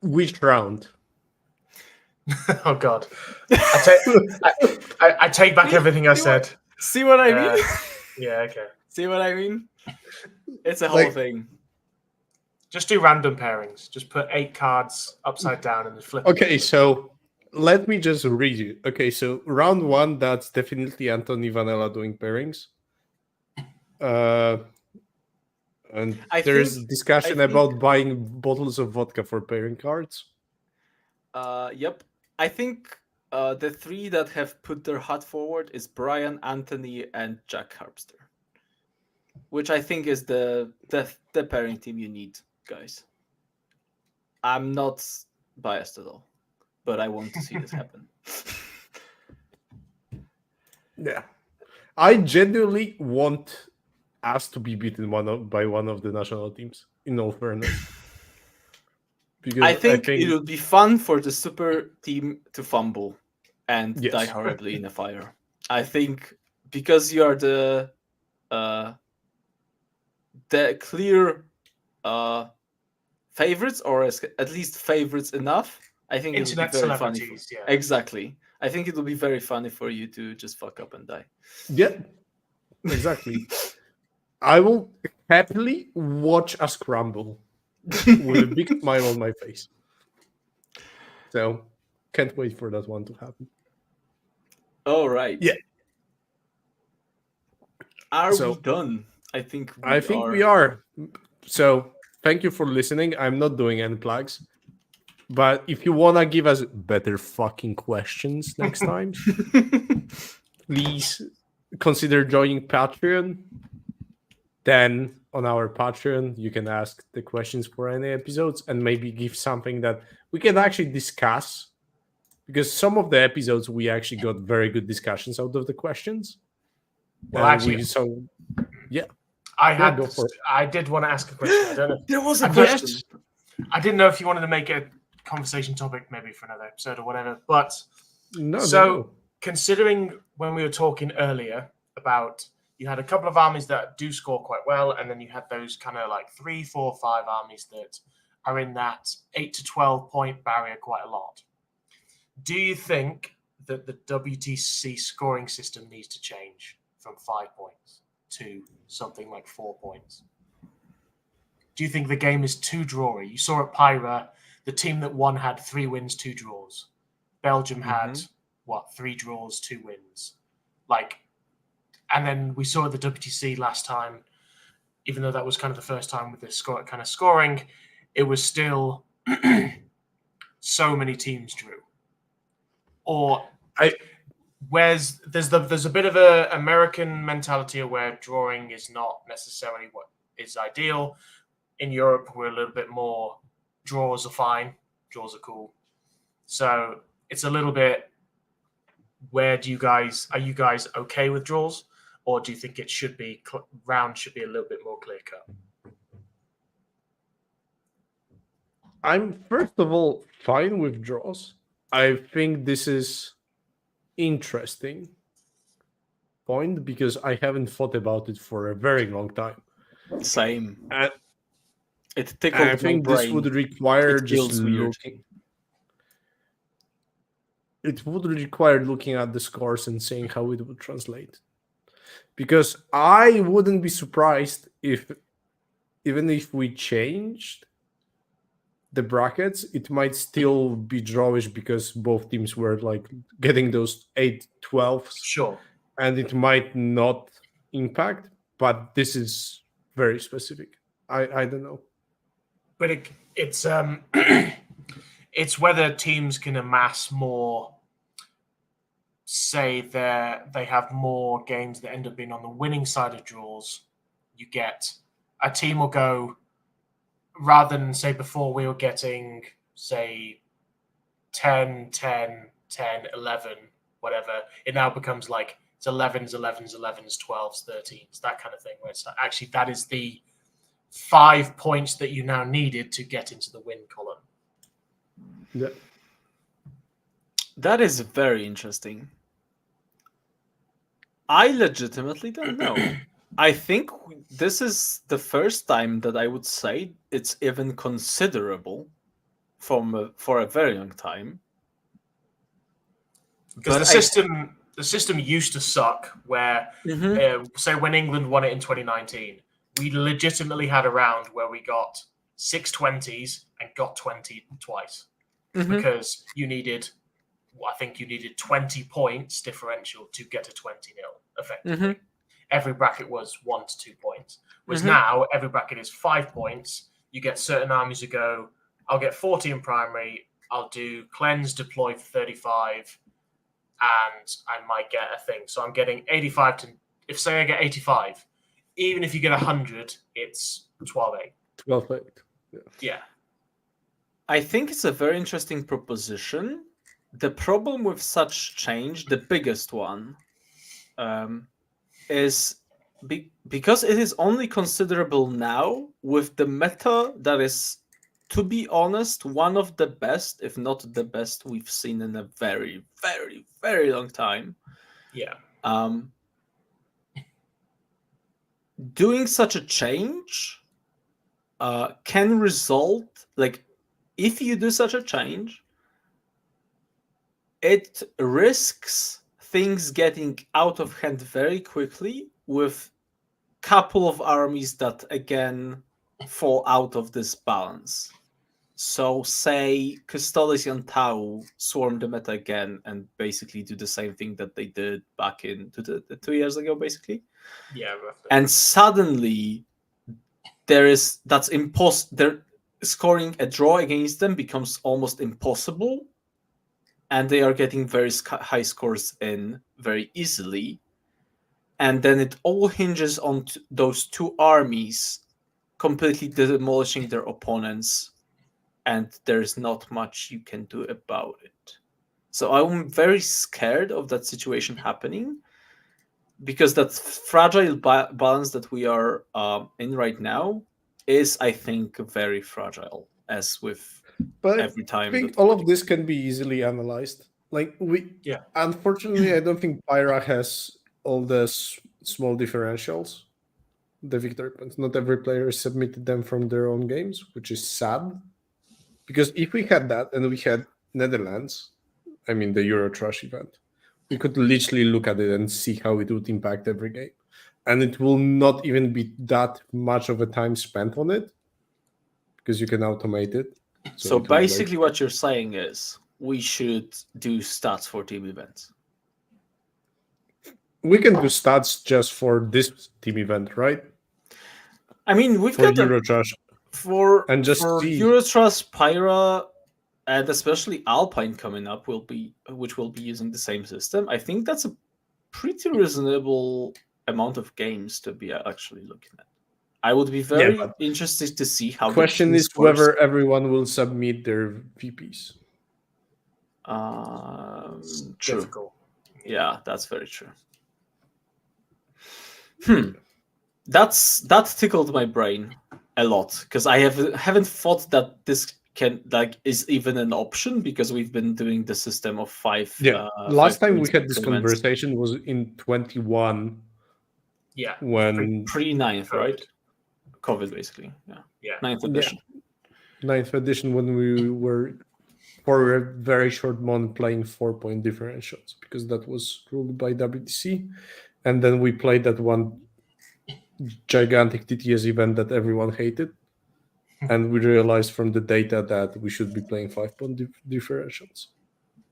Which round? Oh God! I take back everything I said. See what I mean? Yeah. Okay. See what I mean? It's a whole thing. Just do random pairings. Just put 8 cards upside down and then flip. Okay, so let me just read you. Okay, so round 1, that's definitely Anthony Vanella doing pairings. And there's discussion about buying bottles of vodka for pairing cards. Yep. I think the 3 that have put their hat forward is Brian, Anthony, and Jack Harpster, which I think is the pairing team you need, guys. I'm not biased at all, but I want to see this happen. Yeah, I genuinely want us to be beaten by one of the national teams, in all fairness. Because I think it would be fun for the super team to fumble and Yes. die horribly in a fire. I think because you are the clear favorites, or at least favorites enough, I think it would be very funny. Yeah. Exactly. I think it will be very funny for you to just fuck up and die. Yeah, exactly. I will happily watch us crumble with a big smile on my face. So, can't wait for that one to happen. All right. Yeah. Are we done? I think we are. So, thank you for listening. I'm not doing any plugs. But if you want to give us better fucking questions next time, please consider joining Patreon. Then on our Patreon, you can ask the questions for any episodes and maybe give something that we can actually discuss. Because some of the episodes, we actually got very good discussions out of the questions. Well, actually, yeah. I did want to ask a question. I don't know. There was a question. I didn't know if you wanted to make a conversation topic maybe for another episode or whatever. But considering when we were talking earlier about you had a couple of armies that do score quite well, and then you had those kind of like 3, 4, 5 armies that are in that 8 to 12 point barrier quite a lot. Do you think that the WTC scoring system needs to change from 5 points to something like 4 points? Do you think the game is too drawy? You saw at Pyra, the team that won had 3 wins, 2 draws. Belgium had 3 draws, 2 wins. And then we saw at the WTC last time, even though that was kind of the first time with this kind of scoring, it was still so many teams drew. Or there's a bit of a American mentality where drawing is not necessarily what is ideal. In Europe, we're a little bit more draws are fine, draws are cool. So it's a little bit. Are you guys okay with draws, or do you think it should be round should be a little bit more clear cut? I'm first of all fine with draws. I think this is interesting point because I haven't thought about it for a very long time. Same. And It I tickled my think this brain. would require It just feels weird. looking. It would require looking at the scores and saying how it would translate. Because I wouldn't be surprised if, even if we changed the brackets, it might still be drawish because both teams were like getting those 8-12s, Sure. and it might not impact. But this is very specific. I don't know. But it's it's whether teams can amass more. Say they have more games that end up being on the winning side of draws. You get a team will go, rather than say before we were getting say 10, 10, 10, 11, whatever. It now becomes like it's 11s, 11s, 11s, 12s, 13s, that kind of thing. Where it's actually that is the 5 points that you now needed to get into the win column. Yeah. That is very interesting. I legitimately don't know. I think this is the first time that I would say it's even considerable for a very long time. Because the system used to suck. Where say when England won it in 2019, we legitimately had a round where we got 6 20s and got 20 twice because you needed. I think you needed 20 points differential to get to 20-0 effectively. Every bracket was 1 to 2 points. Whereas now every bracket is 5 points. You get certain armies who go, I'll get 40 in primary, I'll do cleanse deploy for 35, and I might get a thing. So I'm getting 85 to, if say I get 85, even if you get 100, it's 12-8. 12-8. Yeah. I think it's a very interesting proposition. The problem with such change, the biggest one, is because it is only considerable now with the meta that is, to be honest, one of the best, if not the best, we've seen in a very, very, very long time. Yeah. Doing such a change can result, like, if you do such a change, it risks things getting out of hand very quickly with a couple of armies that again fall out of this balance. So say Custodes and Tau swarm the meta again and basically do the same thing that they did back in 2 years ago, basically. Yeah, roughly. And suddenly that's impossible. Scoring a draw against them becomes almost impossible. And they are getting very high scores in very easily. And then it all hinges on those two armies completely demolishing their opponents. And there's not much you can do about it. So I'm very scared of that situation happening. Because that fragile balance that we are in right now is, I think, very fragile, as with every time. I think all of this can be easily analyzed. Like unfortunately, I don't think Pyra has all the small differentials, the victory points. Not every player has submitted them from their own games, which is sad. Because if we had that and we had Netherlands, I mean the Eurotrash event, we could literally look at it and see how it would impact every game. And it will not even be that much of a time spent on it because you can automate it. So basically what you're saying is we should do stats for team events. We can do stats just for this team event, right? I mean, we've for got Eurotrash. For see. Eurotrash, Pyra, and especially Alpine coming up which will be using the same system. I think that's a pretty reasonable amount of games to be actually looking at. I would be very interested to see how. Question is whether everyone will submit their VPs. True. Difficult. Yeah, that's very true. That tickled my brain a lot because I haven't thought that this is even an option, because we've been doing the system of 5. Yeah, last time we had this tournaments. conversation was in 21. Yeah. When Pre-9th, right? COVID, basically. Yeah. 9th edition. 9th edition, when we were for a very short month playing 4-point differentials, because that was ruled by WTC, and then we played that one gigantic TTS event that everyone hated, and we realized from the data that we should be playing 5-point differentials.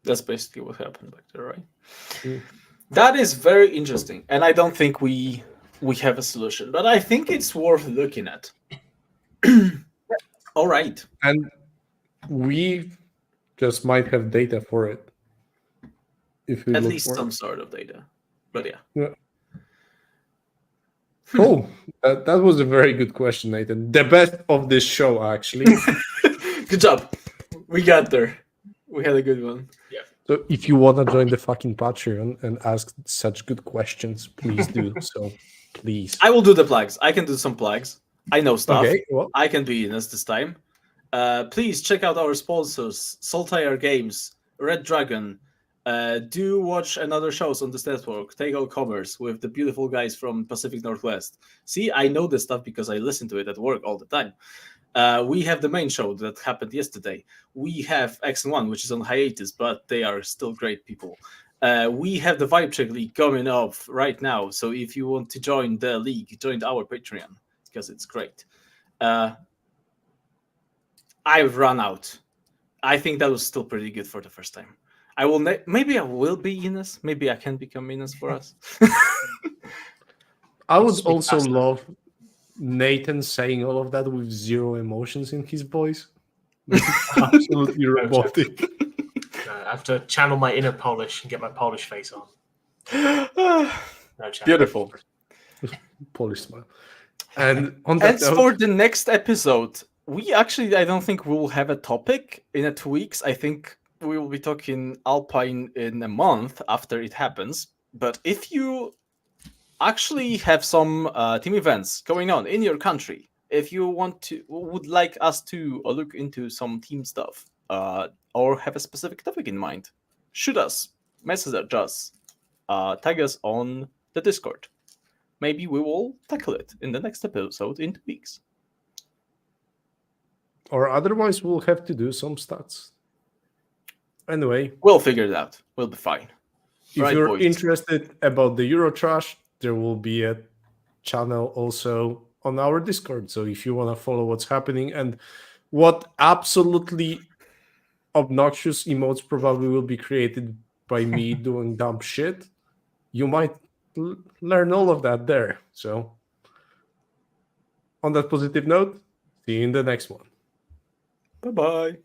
That's basically what happened back there, right? Mm. That is very interesting, and I don't think we have a solution, but I think it's worth looking at. All right. And we just might have data for it. If we At look least for some it. sort of data. But yeah. Oh, that was a very good question, Nathan. The best of this show, actually. Good job. We got there. We had a good one. Yeah. So if you want to join the fucking Patreon and ask such good questions, please do so. Please. I will do the plugs. I can do some plugs. I know stuff. Okay, well. I can be in this time. Please check out our sponsors, Saltire Games, Red Dragon. Do watch another shows on this network, Take All Commerce, with the beautiful guys from Pacific Northwest. See, I know this stuff because I listen to it at work all the time. We have the main show that happened yesterday. We have X1, which is on hiatus, but they are still great people. We have the Vibe Check League coming up right now. So if you want to join the league, join our Patreon because it's great. I've run out. I think that was still pretty good for the first time. I will maybe I will be Ines. Maybe I can become Ines for us. I would also love Nathan saying all of that with zero emotions in his voice. Absolutely robotic. I have to channel my inner Polish and get my Polish face on. No chance. Beautiful. Polish smile. And on that As note, for the next episode, I don't think we'll have a topic in 2 weeks. I think we will be talking Alpine in a month after it happens. But if you actually have some team events going on in your country, if you would like us to look into some team stuff, or have a specific topic in mind, shoot us, message us, tag us on the Discord. Maybe we will tackle it in the next episode in 2 weeks. Or otherwise, we'll have to do some stats. Anyway, we'll figure it out. We'll be fine. If you're interested about the Eurotrash, there will be a channel also on our Discord. So if you want to follow what's happening and what absolutely obnoxious emotes probably will be created by me doing dumb shit, you might learn all of that there. So on that positive note, see you in the next one. Bye-bye.